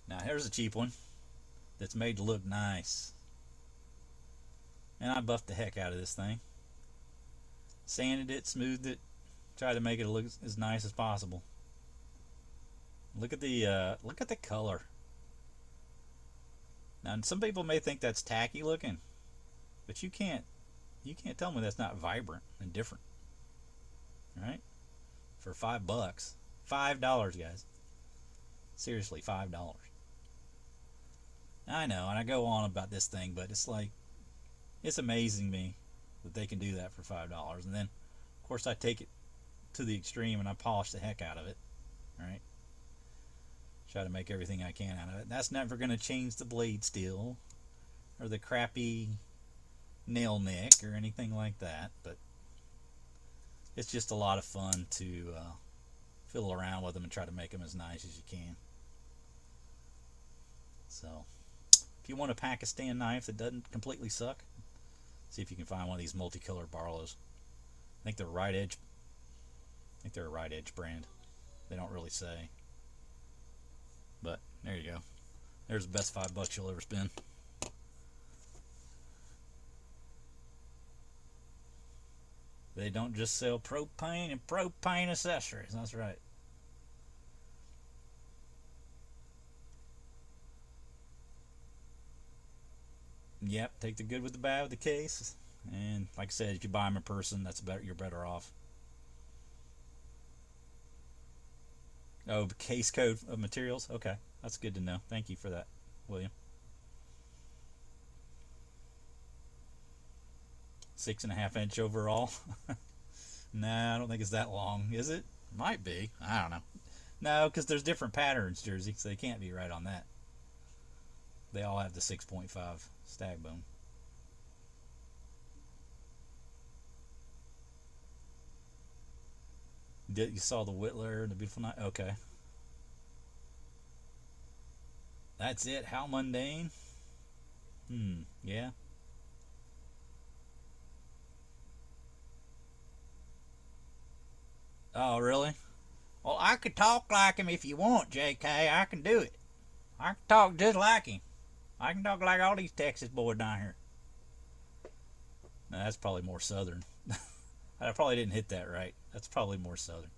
Now here's a cheap one that's made to look nice. And I buffed the heck out of this thing. Sanded it, smoothed it, tried to make it look as nice as possible. Look at the color. Now some people may think that's tacky looking, but you can't tell me that's not vibrant and different. Right? For $5. $5, guys. Seriously, $5. I know, and I go on about this thing, but it's like, it's amazing me that they can do that for $5. And then, of course, I take it to the extreme and I polish the heck out of it. Right? Try to make everything I can out of it. That's never going to change the blade steel or the crappy nail nick or anything like that, but it's just a lot of fun to fiddle around with them and try to make them as nice as you can. So if you want a Pakistan knife that doesn't completely suck, see if you can find one of these multicolored barlows. I think they're right edge. I think they're a right edge brand. They don't really say, but there you go. There's the best $5 you'll ever spend. They don't just sell propane and propane accessories. That's right. Yep, take the good with the bad with the case. And like I said, if you buy them in person, that's better. You're better off. Oh, case code of materials. Okay, that's good to know. Thank you for that, William. 6.5 inch overall. Nah, I don't think it's that long. Is it? Might be. I don't know. No, because there's different patterns, Jersey, so they can't be right on that. They all have the 6.5 stag bone. You saw the Whittler and the beautiful knife? Okay. That's it? How mundane? Yeah. Oh, really? Well, I could talk like him if you want, JK. I can do it. I can talk just like him. I can talk like all these Texas boys down here. Now, that's probably more southern. I probably didn't hit that right. That's probably more southern.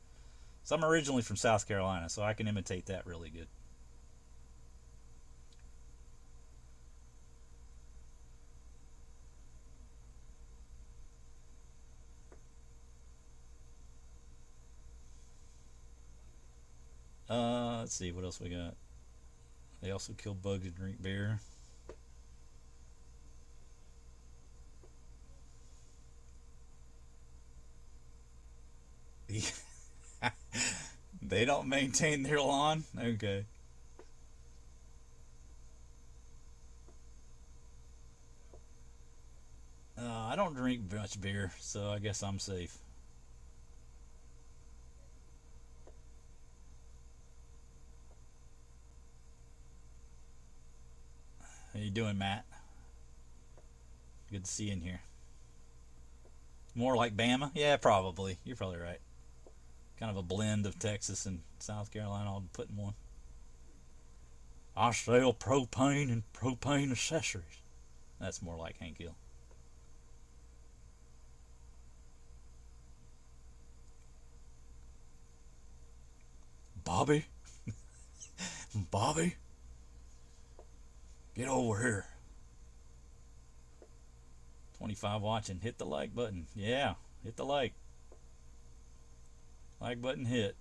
So I'm originally from South Carolina, so I can imitate that really good. Let's see what else we got. They also kill bugs and drink beer. They don't maintain their lawn? Okay. I don't drink much beer, so I guess I'm safe. How you doing, Matt? Good to see you in here. More like Bama? Yeah, probably. You're probably right. Kind of a blend of Texas and South Carolina all put in one. I sell propane and propane accessories. That's more like Hank Hill. Bobby? Bobby? Get over here. 25 watching. Hit the like button. Yeah, hit the like. Like button hit.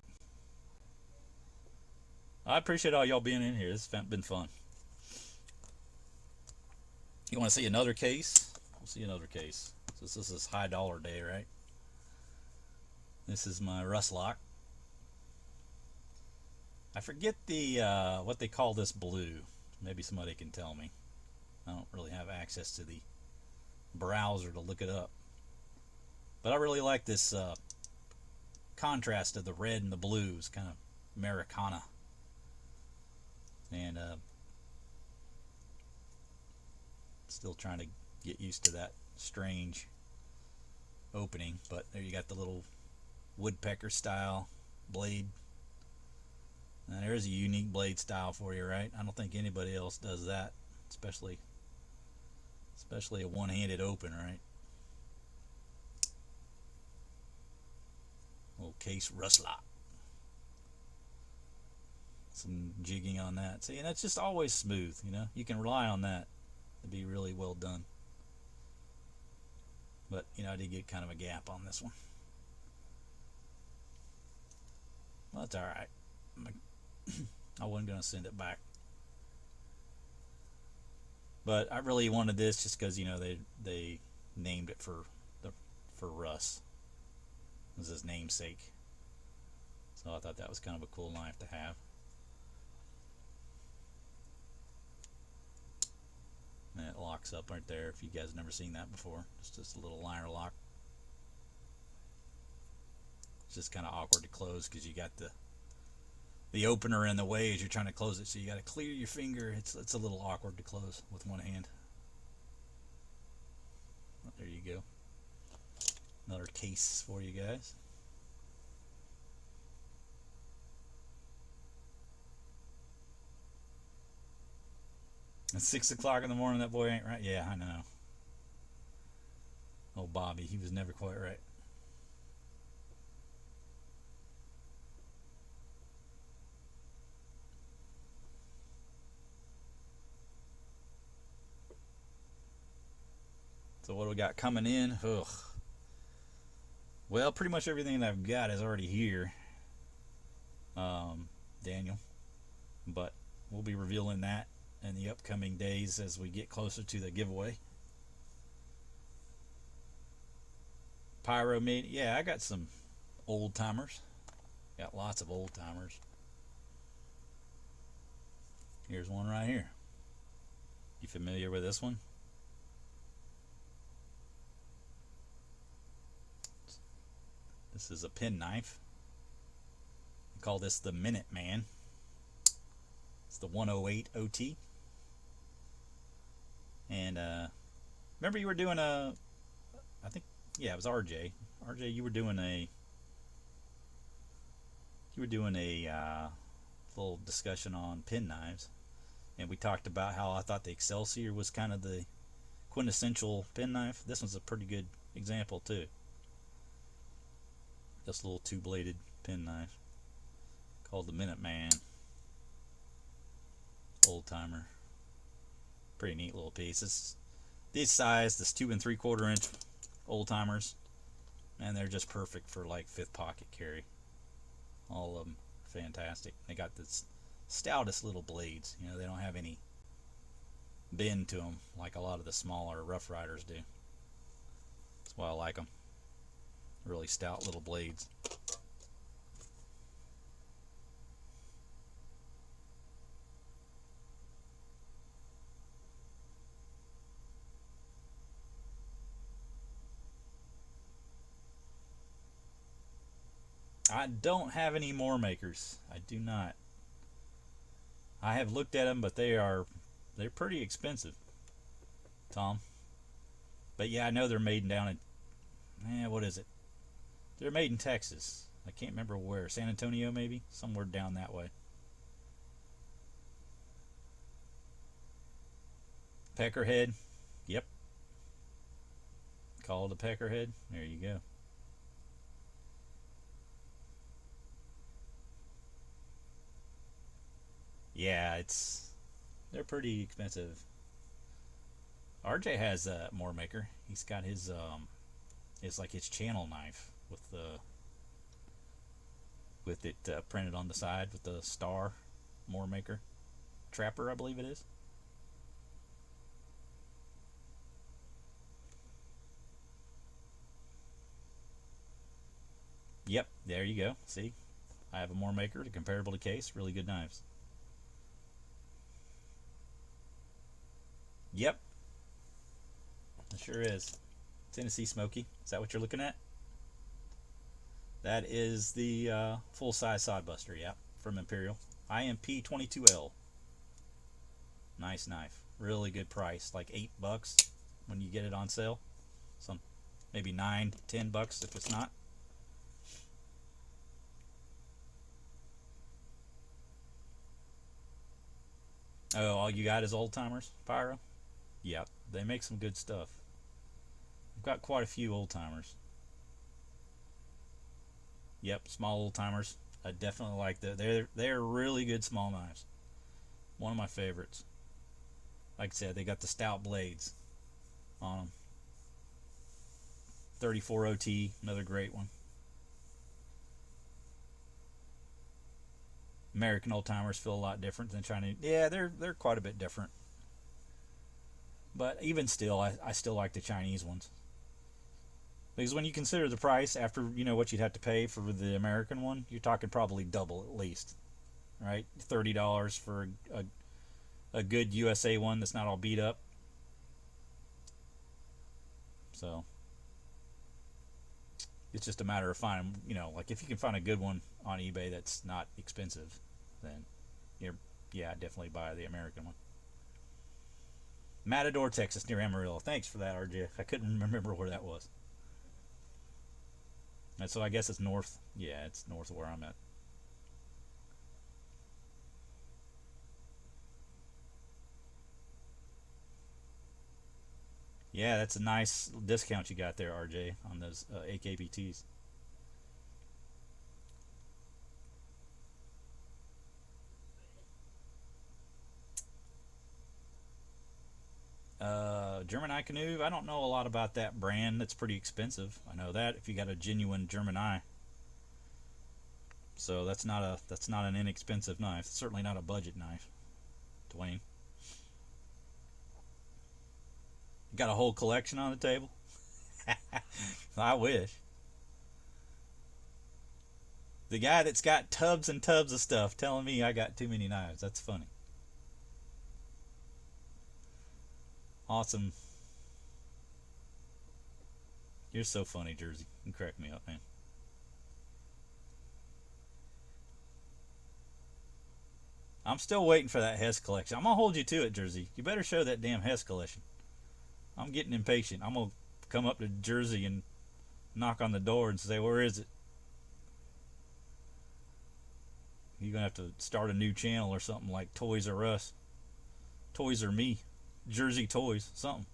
I appreciate all y'all being in here. This has been fun. You want to see another case? We'll see another case. So this is high dollar day, right? This is my rust lock. I forget the what they call this blue. Maybe somebody can tell me. I don't really have access to the browser to look it up. But I really like this contrast of the red and the blues, kind of Americana. And still trying to get used to that strange opening. But there you got the little woodpecker style blade. Now there's a unique blade style for you, right? I don't think anybody else does that, especially a one-handed open, right? Little case rustler. Some jigging on that. See, and that's just always smooth, you know? You can rely on that to be really well done. But, you know, I did get kind of a gap on this one. Well, that's alright. I wasn't going to send it back. But I really wanted this just because, you know, they named it for Russ. It was his namesake. So I thought that was kind of a cool knife to have. And it locks up right there if you guys have never seen that before. It's just a little liner lock. It's just kind of awkward to close because you got the opener in the way as you're trying to close it, so you got to clear your finger. It's a little awkward to close with one hand. Well, there you go. Another case for you guys. At 6 o'clock in the morning, that boy ain't right. Yeah, I know. Oh, Bobby, he was never quite right. So what do we got coming in? Ugh. Well, pretty much everything that I've got is already here, Daniel. But we'll be revealing that in the upcoming days as we get closer to the giveaway. Pyro made, yeah, I got some old timers. Got lots of old timers. Here's one right here. You familiar with this one? This is a penknife. We call this the Minute Man. It's the 108 OT. And remember you were doing a, I think, yeah, it was RJ. RJ, you were doing a little discussion on penknives, and we talked about how I thought the Excelsior was kind of the quintessential penknife. This one's a pretty good example too. This little two-bladed penknife called the Minute Man. Old timer. Pretty neat little piece. It's this size, this 2 3/4 inch old timers, and they're just perfect for like fifth pocket carry. All of them fantastic. They got this stoutest little blades. You know, they don't have any bend to them like a lot of the smaller Rough Riders do. That's why I like them. Really stout little blades. I don't have any more makers. I do not. I have looked at them, but they're pretty expensive, Tom. But yeah, I know they're made down in, what is it? They're made in Texas. I can't remember where. San Antonio, maybe? Somewhere down that way. Peckerhead. Yep. Called a peckerhead. There you go. Yeah, they're pretty expensive. RJ has a more maker. He's got his it's like his channel knife with it printed on the side with the star. More maker trapper, I believe it is. Yep, there you go. See, I have a more maker to comparable to case. Really good knives. Yep, it sure is. Tennessee Smoky. Is that what you're looking at? That is the full-size sodbuster, yeah, from Imperial. IMP 22L. Nice knife. Really good price. Like $8 when you get it on sale. Some maybe $9-10 if it's not. Oh, all you got is old timers, Pyro? Yeah, they make some good stuff. I've got quite a few old timers. Yep, small old timers. I definitely like that. They're really good small knives. One of my favorites. Like I said, they got the stout blades on them. 34 OT, another great one. American old timers feel a lot different than Chinese. Yeah, they're quite a bit different. But even still, I still like the Chinese ones. Because when you consider the price after what you'd have to pay for the American one, you're talking probably double at least, right? $30 for a good USA one that's not all beat up. So it's just a matter of finding, like if you can find a good one on eBay that's not expensive, then yeah, definitely buy the American one. Matador, Texas, near Amarillo. Thanks for that, RJ. I couldn't remember where that was. And so I guess it's north. Yeah, it's north of where I'm at. Yeah, that's a nice discount you got there, RJ, on those AKBTs. German Eye Canoe. I don't know a lot about that brand. That's pretty expensive. I know that if you got a genuine German Eye. So that's not an inexpensive knife. It's certainly not a budget knife. Dwayne, you got a whole collection on the table. I wish. The guy that's got tubs and tubs of stuff telling me I got too many knives. That's funny. Awesome. You're so funny, Jersey. You crack me up, man. I'm still waiting for that Hess collection. I'm gonna hold you to it, Jersey. You better show that damn Hess collection. I'm getting impatient. I'm gonna come up to Jersey and knock on the door and say, "Where is it?" You're gonna have to start a new channel or something like Toys R Us, Toys R Me, Jersey Toys, something.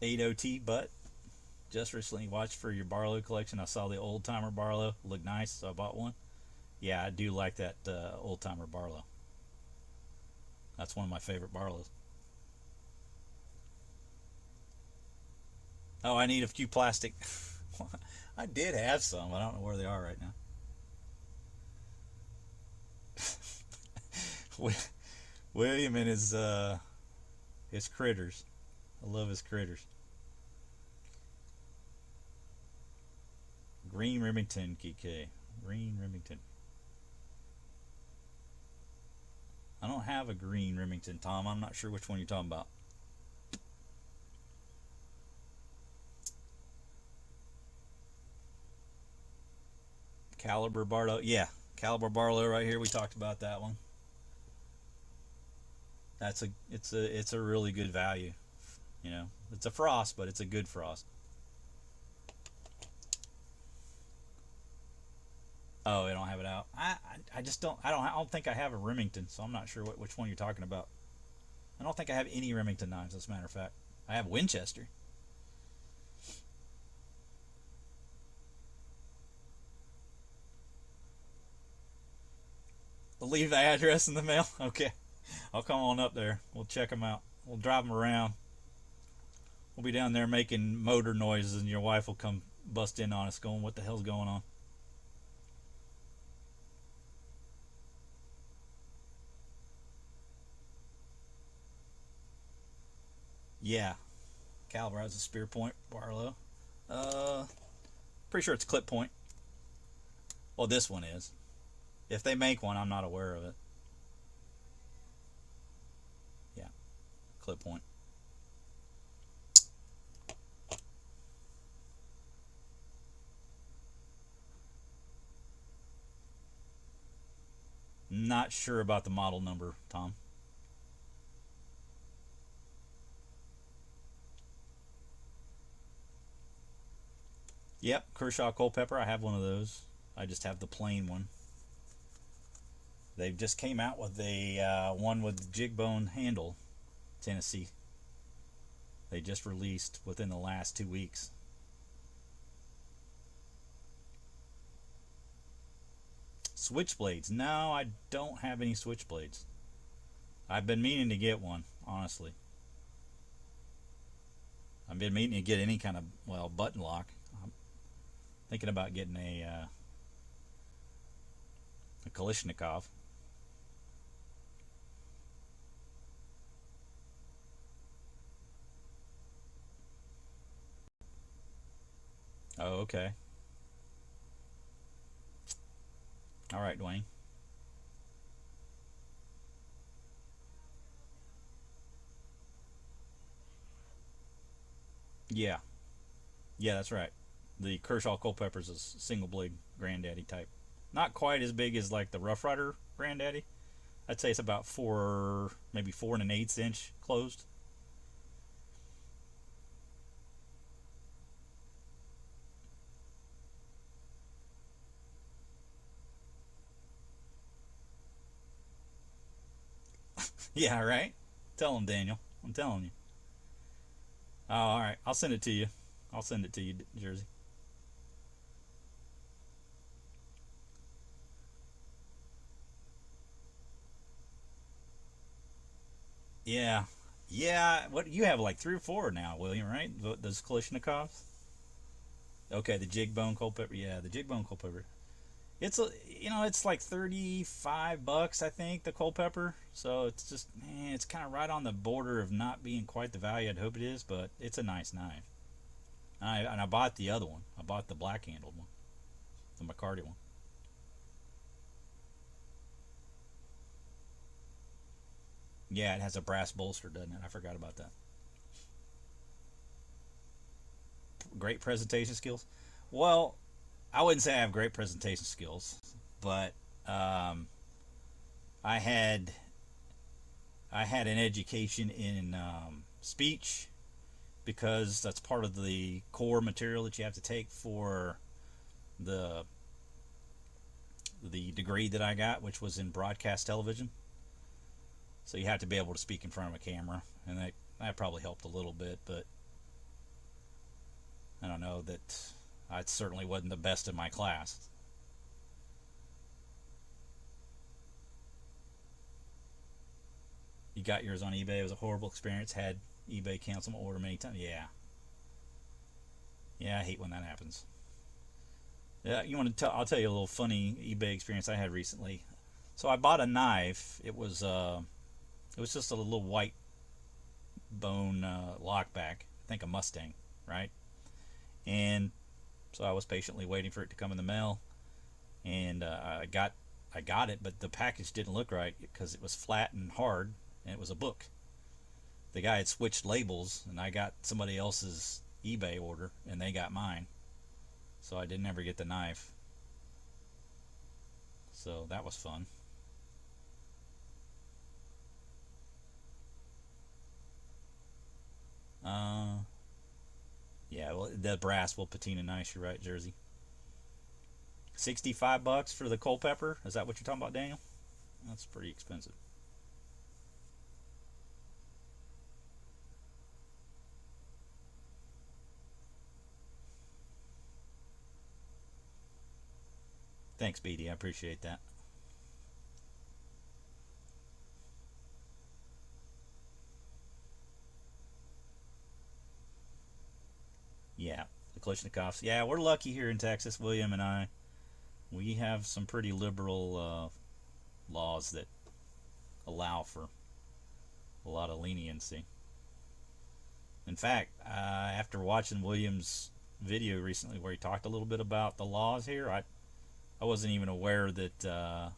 8OT butt. Just recently watched for your Barlow collection. I saw the old timer Barlow. Looked nice, so I bought one. Yeah, I do like that old timer Barlow. That's one of my favorite Barlows. Oh, I need a few plastic. I did have some. I don't know where they are right now. William and his critters. I love his critters. Green Remington, KK. Green Remington. I don't have a green Remington, Tom. I'm not sure which one you're talking about. Caliber Barlow. Yeah, Caliber Barlow right here. We talked about that one. It's a really good value. It's a frost, but it's a good frost. Oh, I don't have it out. I just don't. I don't think I have a Remington, so I'm not sure which one you're talking about. I don't think I have any Remington knives. As a matter of fact, I have Winchester. I'll leave the address in the mail. Okay, I'll come on up there. We'll check them out. We'll drive them around. We'll be down there making motor noises, and your wife will come bust in on us, going, "What the hell's going on?" Yeah, caliber has a spear point barlow. Uh, Pretty sure it's clip point. Well, this one is. If they make one, I'm not aware of it. Yeah, clip point. Not sure about the model number, Tom. Yep, Kershaw Culpeper. I have one of those. I just have the plain one. They just came out with a one with jig bone handle, Tennessee. They just released within the last 2 weeks. Switchblades. No, I don't have any switchblades. I've been meaning to get one, honestly. I've been meaning to get any kind of, well, button lock. I'm thinking about getting a Kalashnikov. Oh, okay. All right, Dwayne. Yeah, yeah, that's right. The Kershaw Culpeper's a single blade granddaddy type. Not quite as big as like the Rough Rider granddaddy. I'd say it's about four, maybe 4 1/8 inch closed. Yeah, right. Tell him, Daniel. I'm telling you. Oh, all right. I'll send it to you. I'll send it to you, Jersey. Yeah, yeah. What you have like 3 or 4 now, William? Right? Those Kalashnikovs. Okay, the jig bone Culpeper. Yeah, the jig bone Culpeper. It's a it's like $35 I think the Culpeper. So it's just it's kind of right on the border of not being quite the value I'd hope it is, but it's a nice knife. And I bought the other one. I bought the black handled one, the McCarty one. Yeah, it has a brass bolster, doesn't it? I forgot about that. Great presentation skills. Well, I wouldn't say I have great presentation skills, but um, I had I had an education in speech because that's part of the core material that you have to take for the the degree that I got, which was in broadcast television. So you have to be able to speak in front of a camera, and that probably helped a little bit, but I don't know that I certainly wasn't the best in my class. You got yours on eBay. It was a horrible experience. Had eBay cancel my order many times. Yeah, yeah, I hate when that happens. Yeah, you want to tell? I'll tell you a little funny eBay experience I had recently. So I bought a knife. It was just a little white bone lockback. I think a Mustang, right? And so I was patiently waiting for it to come in the mail, and I got it, but the package didn't look right because it was flat and hard, and it was a book. The guy had switched labels, and I got somebody else's eBay order, and they got mine, so I didn't ever get the knife. So that was fun. Uh, yeah, well, the brass will patina nice. You're right, Jersey. 65 bucks for the Culpeper. Is that what you're talking about, Daniel? That's pretty expensive. Thanks, BD. I appreciate that. Yeah, the Kalishnikovs. Yeah, we're lucky here in Texas, William and I. We have some pretty liberal laws that allow for a lot of leniency. In fact, after watching Williams' video recently where he talked a little bit about the laws here, I wasn't even aware that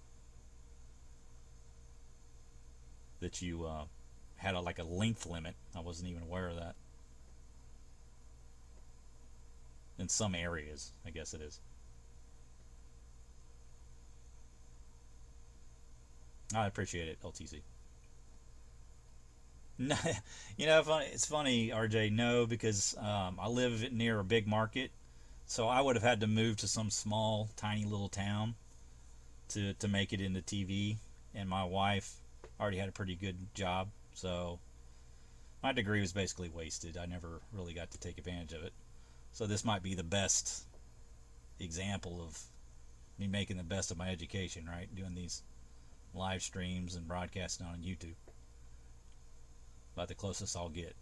you had like a length limit. I wasn't even aware of that. In some areas, I guess it is. I appreciate it, LTC. No, it's funny, RJ. No, because I live near a big market, so I would have had to move to some small, tiny little town to make it into TV. And my wife already had a pretty good job, so my degree was basically wasted. I never really got to take advantage of it. So this might be the best example of me making the best of my education, right? Doing these live streams and broadcasting on YouTube. About the closest I'll get.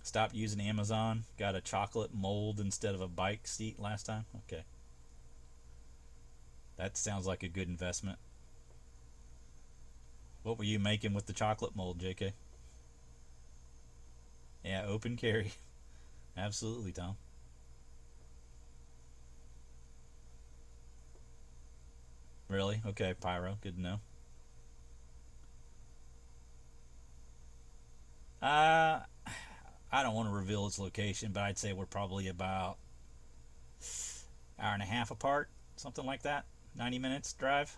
Stopped using Amazon. Got a chocolate mold instead of a bike seat last time. Okay. That sounds like a good investment. What were you making with the chocolate mold, JK? Yeah, open carry. Absolutely, Tom. Really? Okay, Pyro. Good to know. Uh, I don't want to reveal its location, but I'd say we're probably about hour and a half apart, something like that. 90 minutes drive.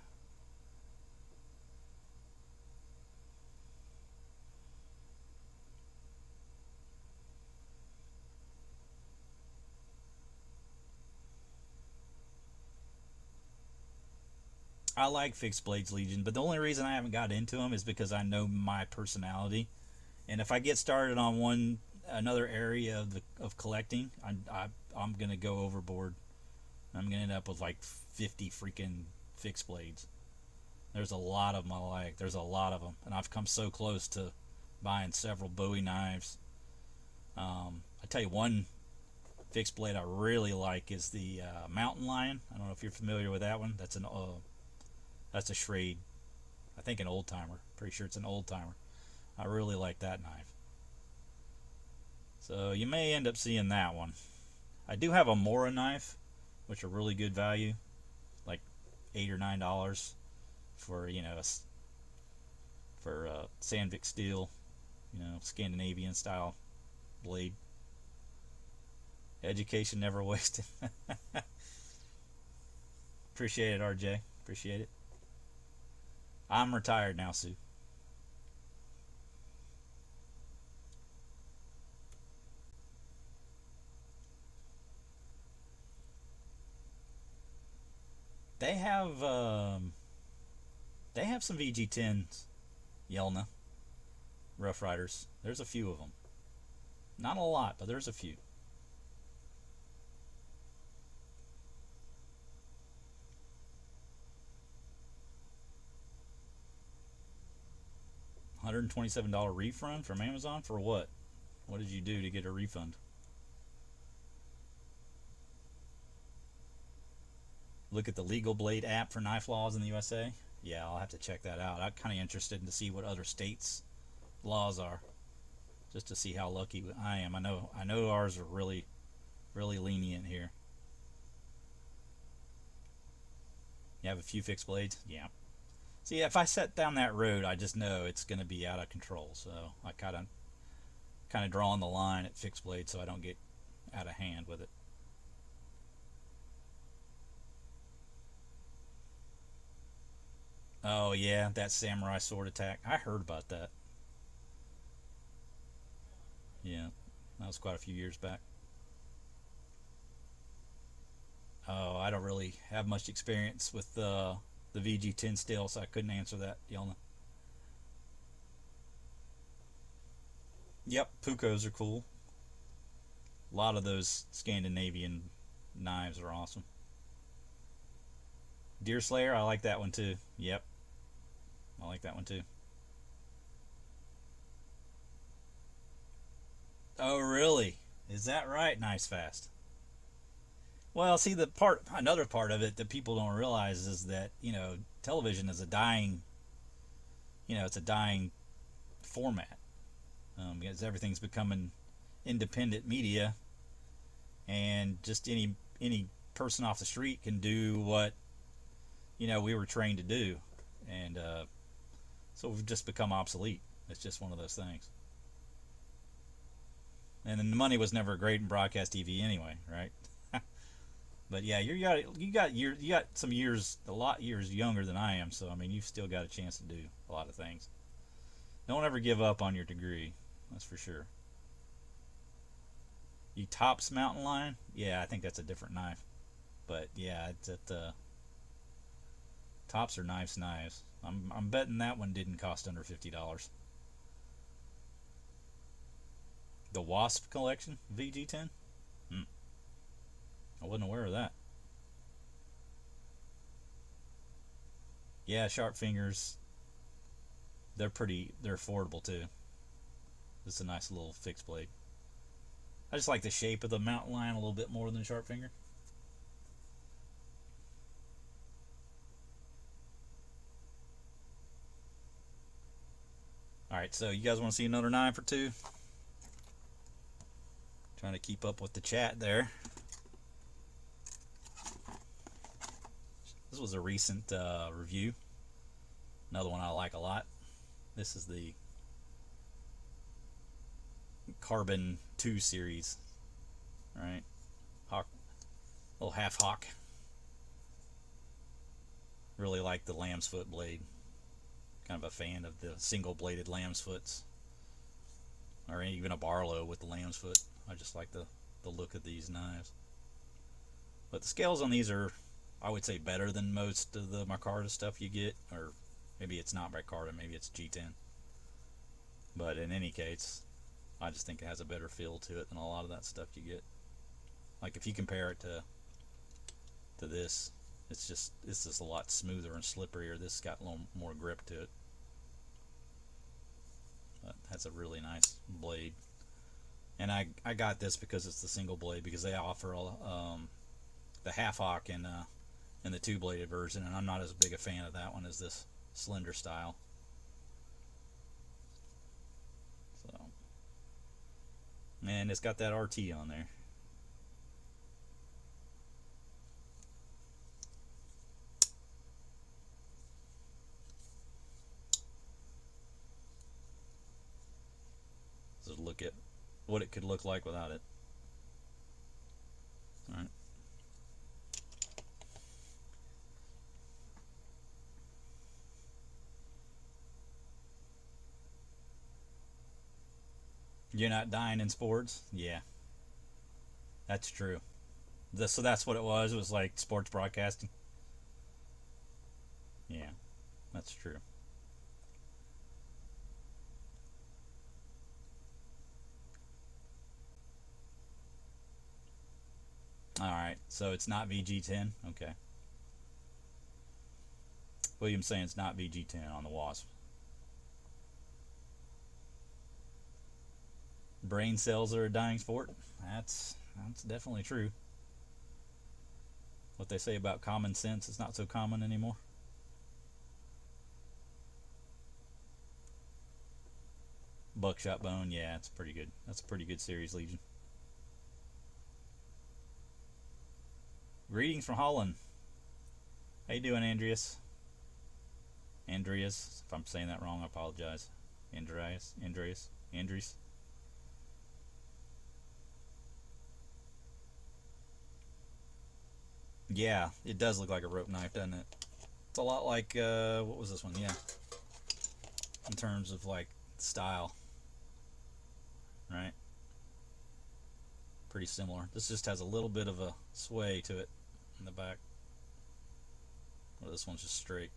I like fixed blades Legion, but the only reason I haven't got into them is because I know my personality, and if I get started on another area of collecting, I'm gonna go overboard. I'm gonna end up with like 50 freaking fixed blades. There's a lot of them I like. There's a lot of them, and I've come so close to buying several Bowie knives. I tell you one fixed blade I really like is the Mountain Lion. I don't know if you're familiar with that one. That's a Schrade. I think an old timer. Pretty sure it's an old timer. I really like that knife. So you may end up seeing that one. I do have a Mora knife, which are really good value, like $8 or $9 for for Sandvik steel, Scandinavian style blade. Education never wasted. Appreciate it, RJ. Appreciate it. I'm retired now, Sue. They have some VG10s, Yelna, Rough Riders. There's a few of them. Not a lot, but there's a few. $127 refund from Amazon for what? What did you do to get a refund? Look at the Legal Blade app for knife laws in the USA. Yeah, I'll have to check that out. I'm kind of interested to see what other states' laws are, just to see how lucky I am. I know ours are really, really lenient here. You have a few fixed blades? Yeah. See, if I set down that road, I just know it's going to be out of control. So I kind of drawing the line at fixed blades so I don't get out of hand with it. Oh yeah, that samurai sword attack. I heard about that. Yeah, that was quite a few years back. Oh, I don't really have much experience with the VG10 still, so I couldn't answer that, Yelna. Yep, Pucos are cool. A lot of those Scandinavian knives are awesome. Deerslayer, I like that one too. Yep, I like that one too. Oh, really? Is that right? Nice fast. Well, see, another part of it that people don't realize is that television is a dying, it's a dying format, because everything's becoming independent media, and just any person off the street can do what we were trained to do, and so we've just become obsolete. It's just one of those things. And then the money was never great in broadcast TV anyway, right? But yeah, you got some years, a lot years younger than I am, so I mean you've still got a chance to do a lot of things. Don't ever give up on your degree, that's for sure. You tops mountain lion? Yeah, I think that's a different knife. But yeah, it's at tops are knives. I'm betting that one didn't cost under $50. The Wasp collection VG10. I wasn't aware of that. Yeah, sharp fingers. They're affordable too. It's a nice little fixed blade. I just like the shape of the mountain lion a little bit more than sharp finger. Alright, so you guys want to see another knife or two? Trying to keep up with the chat there. This was a recent review. Another one I like a lot. This is the Carbon 2 series. Alright. Hawk. Little half hawk. Really like the lamb's foot blade. Kind of a fan of the single bladed lamb's foots. Or even a barlow with the lamb's foot. I just like the look of these knives. But the scales on these are, I would say, better than most of the micarta stuff you get. Or maybe it's not micarta, maybe it's G10. But in any case, I just think it has a better feel to it than a lot of that stuff you get. Like if you compare it to this, it's just a lot smoother and slipperier. This has got a little more grip to it. But that's a really nice blade. And I got this because it's the single blade, because they offer the half hawk in the two bladed version, and I'm not as big a fan of that one as this slender style. So, and it's got that RT on there. So look at what it could look like without it. All right. You're not dying in sports? Yeah, that's true. So that's what it was. It was like sports broadcasting. Yeah, that's true. Alright, so it's not VG10? Okay. William's saying it's not VG10 on the Wasp. Brain cells are a dying sport? That's definitely true. What they say about common sense is not so common anymore. Buckshot bone, yeah, it's pretty good. That's a pretty good series, Legion. Greetings from Holland. How you doing, Andreas? Andreas, if I'm saying that wrong, I apologize. Andreas. Yeah, it does look like a rope knife, doesn't it? It's a lot like, what was this one? Yeah. In terms of, like, style. Right? Pretty similar. This just has a little bit of a sway to it in the back. Well, this one's just straight.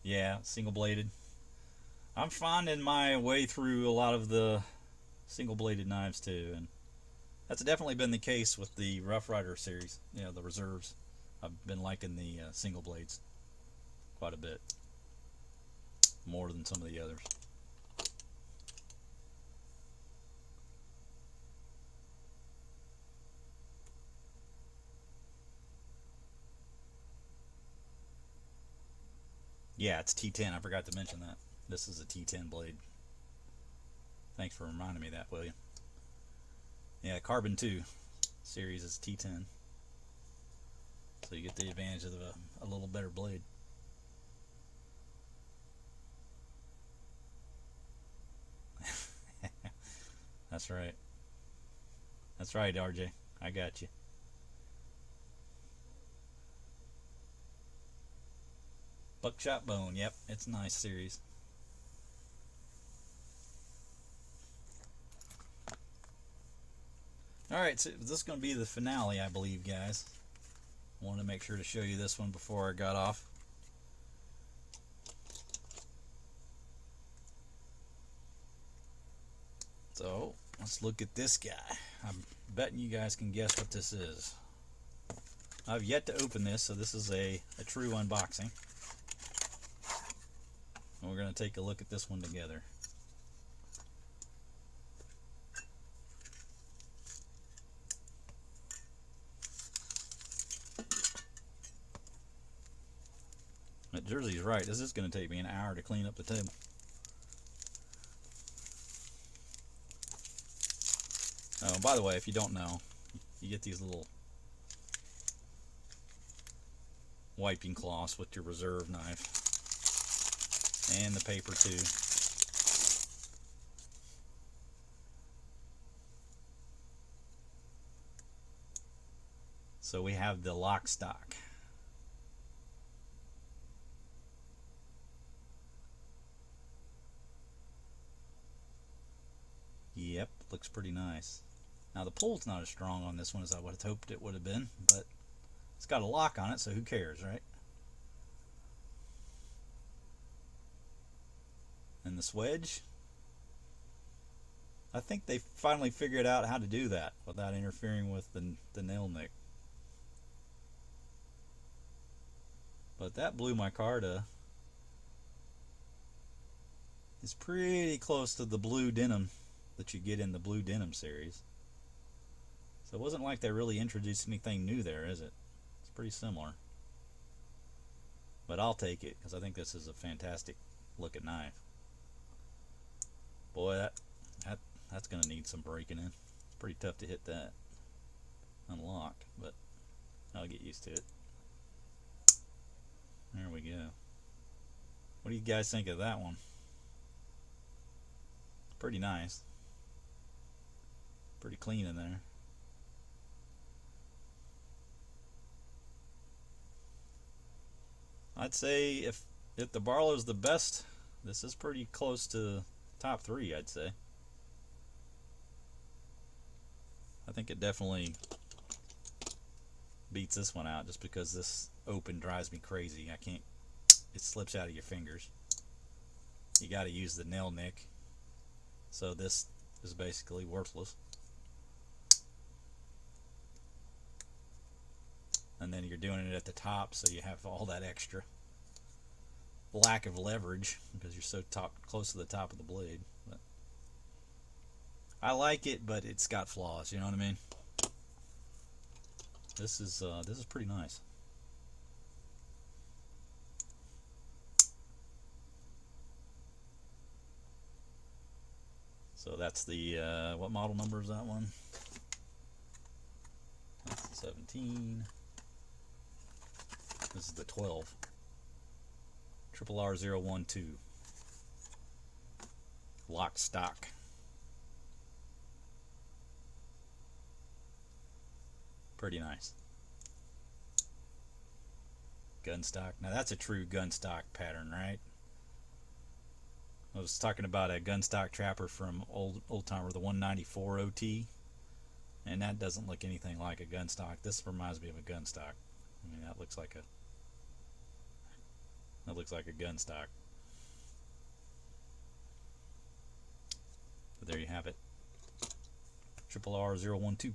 Yeah, single bladed. I'm finding my way through a lot of the single bladed knives too, and that's definitely been the case with the Rough Rider series, the reserves. I've been liking the single blades quite a bit. more than some of the others. Yeah, it's T10. I forgot to mention that. This is a T10 blade. Thanks for reminding me of that, William. Yeah, Carbon 2 series is T10. So you get the advantage of a little better blade. That's right. That's right, RJ. I got you. Buckshot Bone. Yep, it's a nice series. Alright, so this is going to be the finale, I believe, guys. I wanted to make sure to show you this one before I got off. So, let's look at this guy. I'm betting you guys can guess what this is. I've yet to open this, so this is a true unboxing. And we're going to take a look at this one together. But Jersey's right, this is going to take me an hour to clean up the table. Oh, by the way, if you don't know, you get these little wiping cloths with your reserve knife. And the paper too. So we have the lock stock. Yep, looks pretty nice. Now the pull's not as strong on this one as I would have hoped it would have been, but it's got a lock on it, so who cares, right? And the swedge, I think they finally figured out how to do that without interfering with the nail nick. But that blew my card. It's pretty close to the blue denim that you get in the blue denim series. So it wasn't like they really introduced anything new there, is it? It's pretty similar. But I'll take it because I think this is a fantastic looking knife. Boy, that's going to need some breaking in. It's pretty tough to hit that unlocked, but I'll get used to it. There we go. What do you guys think of that one? Pretty nice. Pretty clean in there. I'd say if the Barlow's the best, this is pretty close to top 3, I'd say. I think it definitely beats this one out just because this open drives me crazy. I can't, it slips out of your fingers. You got to use the nail nick. So this is basically worthless. And then you're doing it at the top, so you have all that extra lack of leverage because you're so close to the top of the blade. But I like it, but it's got flaws. You know what I mean? This is pretty nice. So that's the what model number is that one? That's the 17. This is the 12. R002. Lock stock. Pretty nice. Gun stock. Now that's a true gun stock pattern, right? I was talking about a gun stock trapper from old timer, the 194 OT, and that doesn't look anything like a gun stock. This reminds me of a gun stock. I mean, that looks like a gun stock. But there you have it. R002.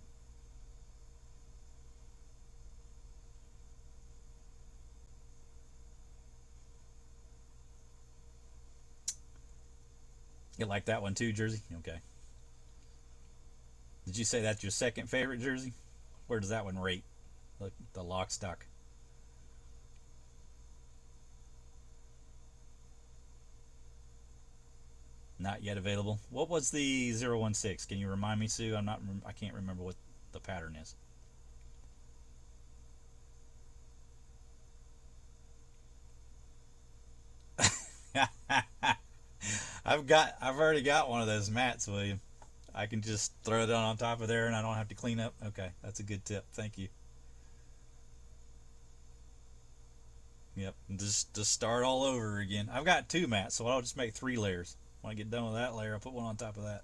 You like that one too, Jersey? Okay. Did you say that's your second favorite Jersey? Where does that one rate? The lock stock. Not yet available. What was the 016? Can you remind me, Sue? I'm not. I can't remember what the pattern is. I've already got one of those mats, William. I can just throw it on top of there, and I don't have to clean up. Okay, that's a good tip. Thank you. Yep, just start all over again. I've got two mats, so I'll just make three layers. When I get done with that layer, I'll put one on top of that.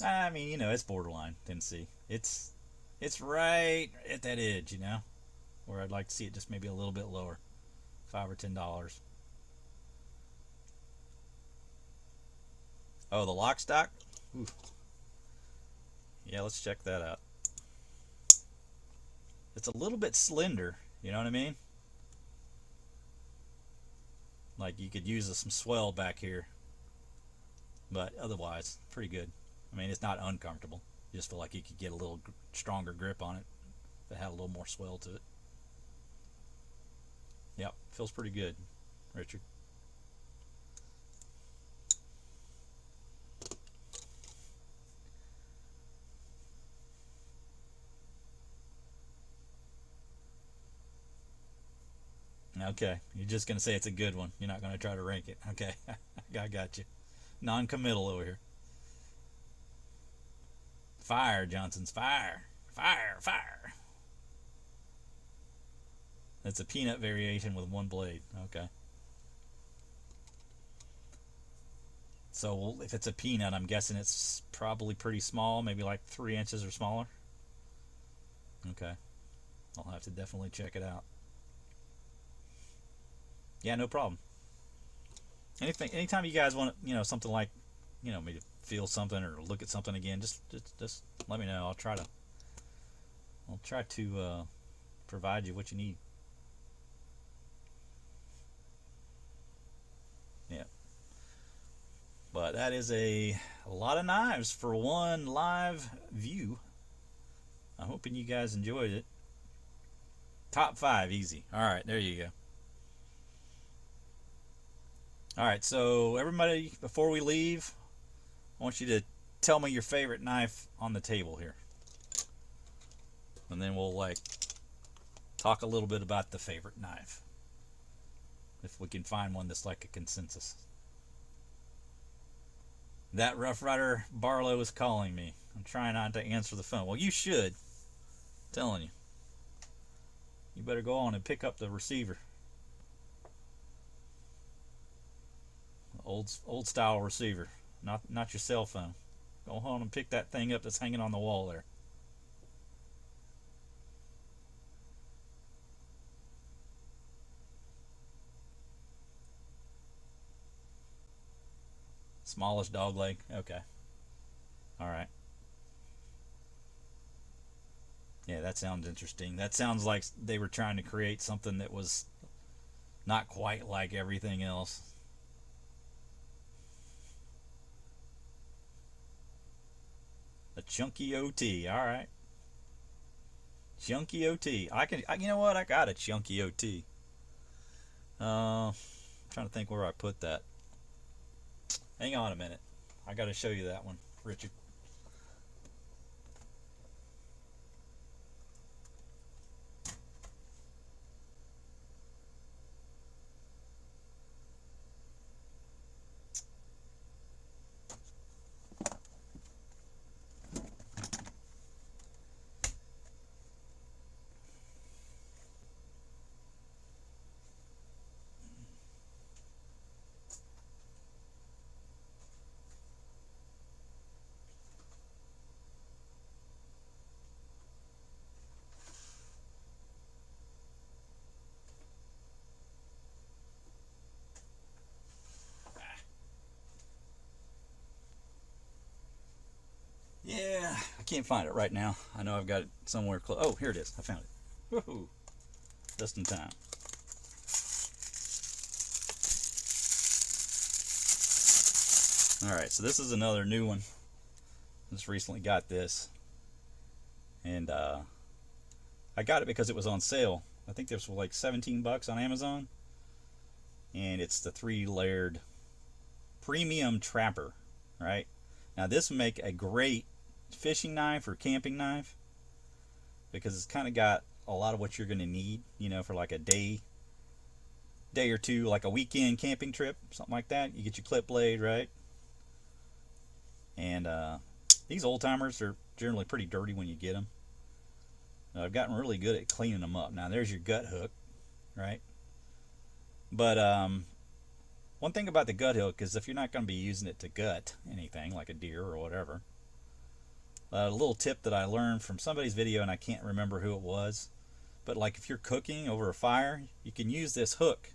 I mean, it's borderline Tennessee. It's right at that edge, where I'd like to see it just maybe a little bit lower, $5 or $10. Oh, the lock stock. Ooh. Yeah, let's check that out. It's a little bit slender. You know what I mean? Like you could use some swell back here, but otherwise, pretty good. I mean, it's not uncomfortable. You just feel like you could get a little stronger grip on it if it had a little more swell to it. Yep, feels pretty good, Richard. Okay, you're just gonna say it's a good one. You're not gonna try to rank it. Okay, I got you. Non-committal over here. Fire, Johnson's fire, fire, fire. It's a peanut variation with one blade. Okay. So if it's a peanut, I'm guessing it's probably pretty small, maybe like 3 inches or smaller. Okay, I'll have to definitely check it out. Yeah, no problem. Anytime you guys want, something like, me to feel something or look at something again, just let me know. I'll try to provide you what you need. Yeah, but that is a lot of knives for one live view. I'm hoping you guys enjoyed it. Top five, easy. All right, there you go. All right, so everybody, before we leave, I want you to tell me your favorite knife on the table here, and then we'll talk a little bit about the favorite knife, if we can find one that's like a consensus. That Rough Rider Barlow is calling me. I'm trying not to answer the phone. Well, you should. I'm telling you. You better go on and pick up the receiver. Old style receiver, not your cell phone. Go home and pick that thing up that's hanging on the wall there. Smallest dog leg. Okay. All right. Yeah, that sounds interesting. That sounds like they were trying to create something that was not quite like everything else. A chunky OT. All right. Chunky OT. You know what? I got a chunky OT. Trying to think where I put that. Hang on a minute. I got to show you that one, Richard. can't find it right now. I know I've got it somewhere close. Oh, here it is. I found it. Woohoo! Just in time. Alright, so this is another new one. Just recently got this. And I got it because it was on sale. I think this was like 17 bucks on Amazon. And it's the 3-layered premium trapper, right? Now this would make a great fishing knife or camping knife because it's kind of got a lot of what you're going to need, you know, for like a day or two, like a weekend camping trip, something like that. You get your clip blade, right? And these old timers are generally pretty dirty when you get them. Now, I've gotten really good at cleaning them up. Now there's your gut hook, right? But one thing about the gut hook is if you're not going to be using it to gut anything like a deer or whatever, a little tip that I learned from somebody's video, and I can't remember who it was, but like if you're cooking over a fire, you can use this hook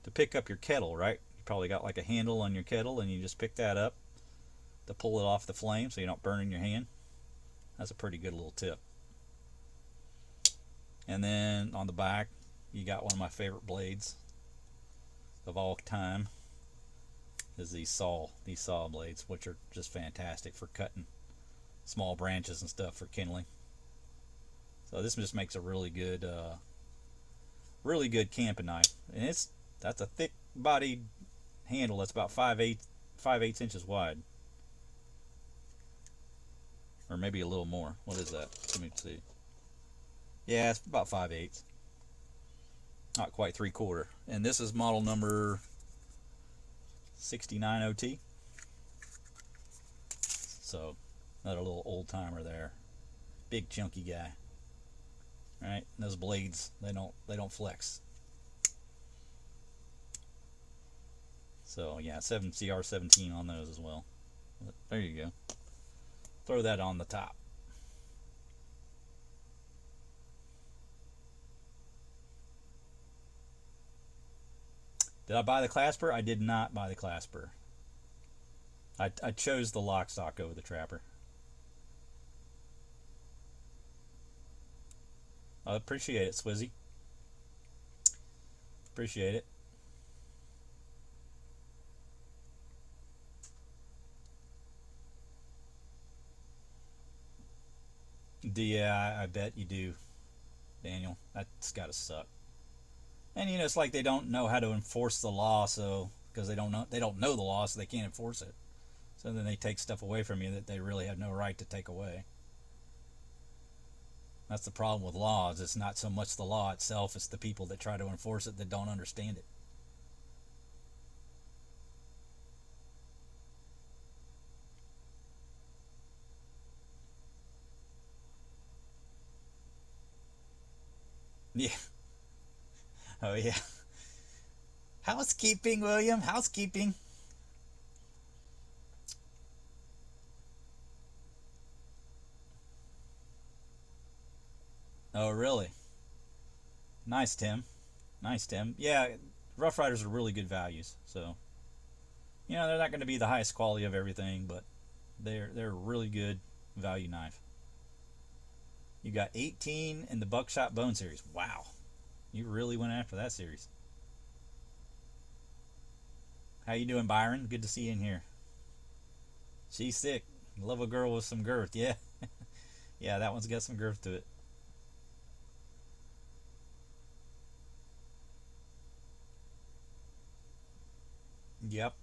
to pick up your kettle, right? You probably got like a handle on your kettle and you just pick that up to pull it off the flame so you don't burn in your hand. That's a pretty good little tip. And then on the back, you got one of my favorite blades of all time is these saw blades, which are just fantastic for cutting small branches and stuff for kindling. So this just makes a really good camping knife. And that's a thick bodied handle that's about 5/8 inches wide. Or maybe a little more. What is that? Let me see. Yeah, it's about 5/8. Not quite 3/4. And this is model number 69OT. So another little old timer there. Big chunky guy. Right? And those blades, they don't flex. So yeah, CR17 on those as well. But there you go. Throw that on the top. Did I buy the clasper? I did not buy the clasper. I chose the lock stock over the trapper. I appreciate it, Swizzy. Appreciate it. Yeah, I bet you do, Daniel. That's gotta suck. And you know, it's like they don't know how to enforce the law, so because they don't know the law, so they can't enforce it. So then they take stuff away from you that they really have no right to take away. That's the problem with laws. It's not so much the law itself, it's the people that try to enforce it that don't understand it. Yeah. Oh yeah. Housekeeping, William. Housekeeping. Oh really? Nice, Tim. Nice, Tim. Yeah, Rough Riders are really good values. So, you know, they're not going to be the highest quality of everything, but they're a really good value knife. You got 18 in the Buckshot Bone series. Wow. You really went after that series. How you doing, Byron? Good to see you in here. She's sick. Love a girl with some girth. Yeah. Yeah, that one's got some girth to it. Yep.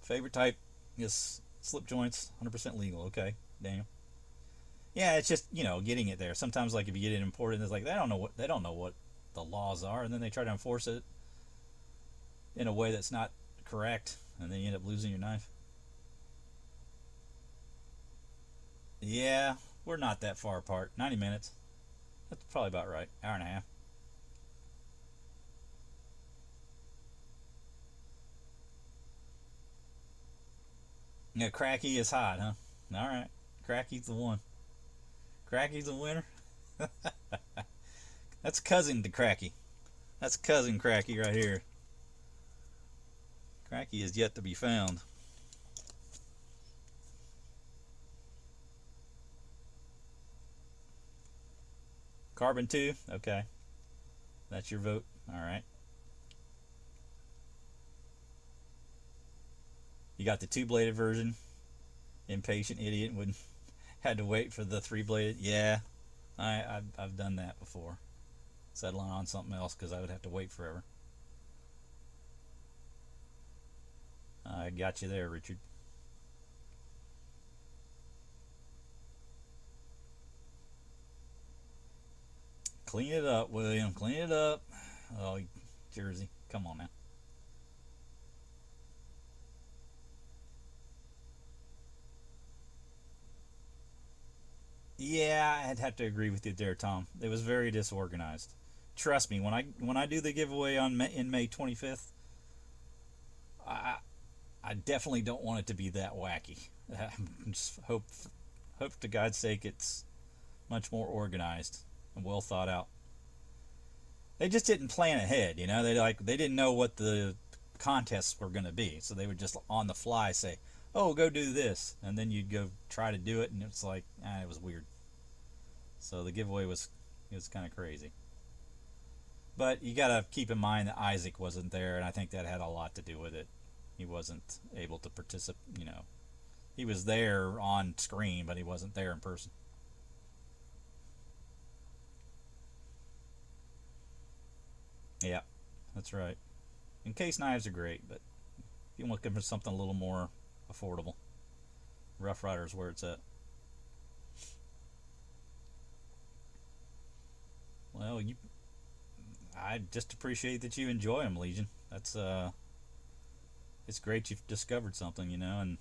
Favorite type is slip joints, 100% legal. Okay, Daniel. Yeah, it's just, you know, getting it there. Sometimes, like, if you get it imported, it's like they don't know what the laws are, and then they try to enforce it in a way that's not correct, and then you end up losing your knife. Yeah, we're not that far apart. 90 minutes. That's probably about right. Hour and a half. Yeah, Cracky is hot, huh? All right, Cracky's the one. Cracky's the winner. That's cousin to Cracky. That's cousin Cracky right here. Cracky is yet to be found. Carbon 2? Okay. That's your vote? Alright. You got the two-bladed version. Impatient idiot would had to wait for the three-bladed. Yeah, I've done that before. Settling on something else because I would have to wait forever. I got you there, Richard. Clean it up, William. Clean it up. Oh, Jersey. Come on now. Yeah, I'd have to agree with you there, Tom. It was very disorganized. Trust me, when I do the giveaway on in May 25th, I I definitely don't want it to be that wacky. Just hope to God's sake it's much more organized and well thought out. They just didn't plan ahead, you know. They didn't know what the contests were going to be, so they would just on the fly say, "Oh, go do this," and then you'd go try to do it, and it's like, it was weird. So the giveaway was kind of crazy. But you got to keep in mind that Isaac wasn't there, and I think that had a lot to do with it. He wasn't able to participate. He was there on screen, but he wasn't there in person. Yeah, that's right. Encased knives are great, but if you're looking for something a little more affordable, Rough Rider's where it's at. Well, I just appreciate that you enjoy them, Legion. It's great you've discovered something, and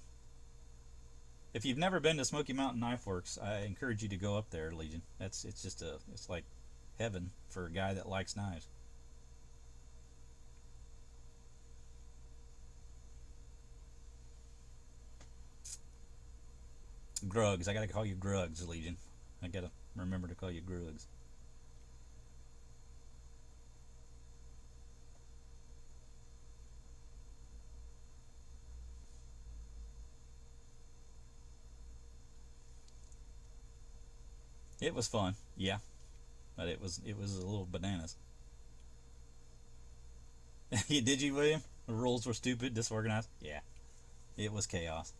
if you've never been to Smoky Mountain Knife Works, I encourage you to go up there, Legion. It's like heaven for a guy that likes knives. Grugs, I gotta call you Grugs, Legion. I gotta remember to call you Grugs. It was fun, yeah, but it was a little bananas. Did you, William? The rules were stupid, disorganized. Yeah, it was chaos.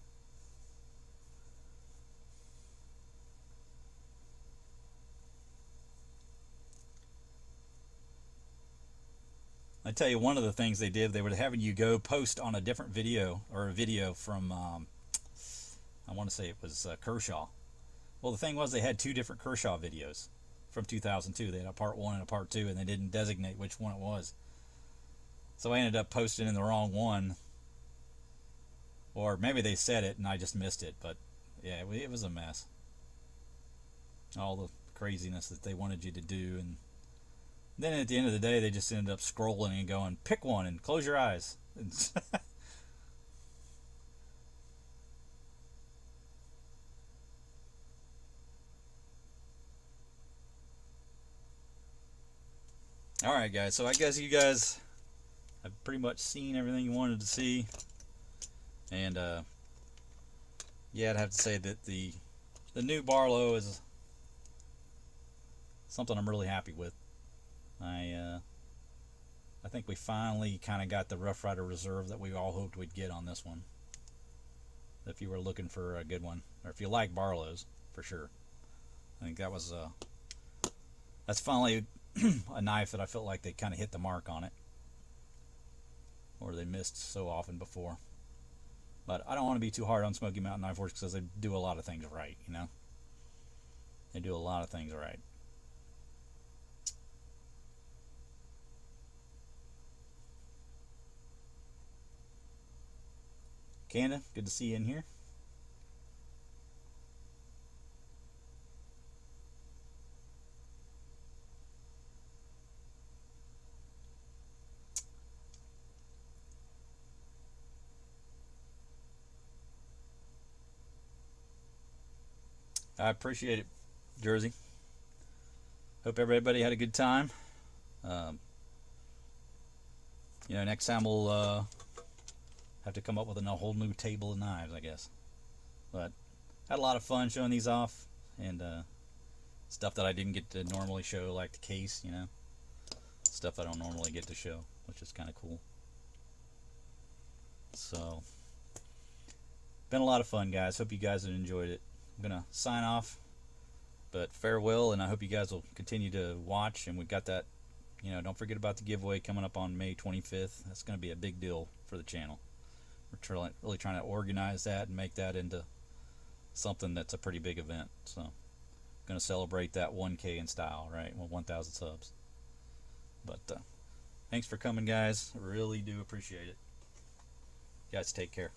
I tell you, one of the things they did, they were having you go post on a different video or a video from, I want to say it was Kershaw. Well, the thing was, they had two different Kershaw videos from 2002. They had a part one and a part two, and they didn't designate which one it was. So I ended up posting in the wrong one, or maybe they said it and I just missed it. But yeah, it was a mess. All the craziness that they wanted you to do, and then at the end of the day, they just ended up scrolling and going, "Pick one and close your eyes." All right, guys. So I guess you guys have pretty much seen everything you wanted to see, and yeah, I'd have to say that the new Barlow is something I'm really happy with. I think we finally kind of got the Rough Rider Reserve that we all hoped we'd get on this one. If you were looking for a good one, or if you like Barlows, for sure. I think that's finally a knife that I felt like they kind of hit the mark on it, or they missed so often before. But I don't want to be too hard on Smoky Mountain Knife Works because they do a lot of things right, They do a lot of things right. Canada, good to see you in here. I appreciate it, Jersey. Hope everybody had a good time. Um, next time we'll have to come up with a whole new table of knives, I guess. But had a lot of fun showing these off, and Stuff that I didn't get to normally show, like the case, you know. Stuff I don't normally get to show, which is kind of cool. So, been a lot of fun, guys. Hope you guys have enjoyed it. I'm going to sign off, but farewell, and I hope you guys will continue to watch. And we've got that, you know, don't forget about the giveaway coming up on May 25th. That's going to be a big deal for the channel. We're really trying to organize that and make that into something that's a pretty big event. So, going to celebrate that 1K in style, right? Well, 1,000 subs. But thanks for coming, guys. I really do appreciate it. You guys take care.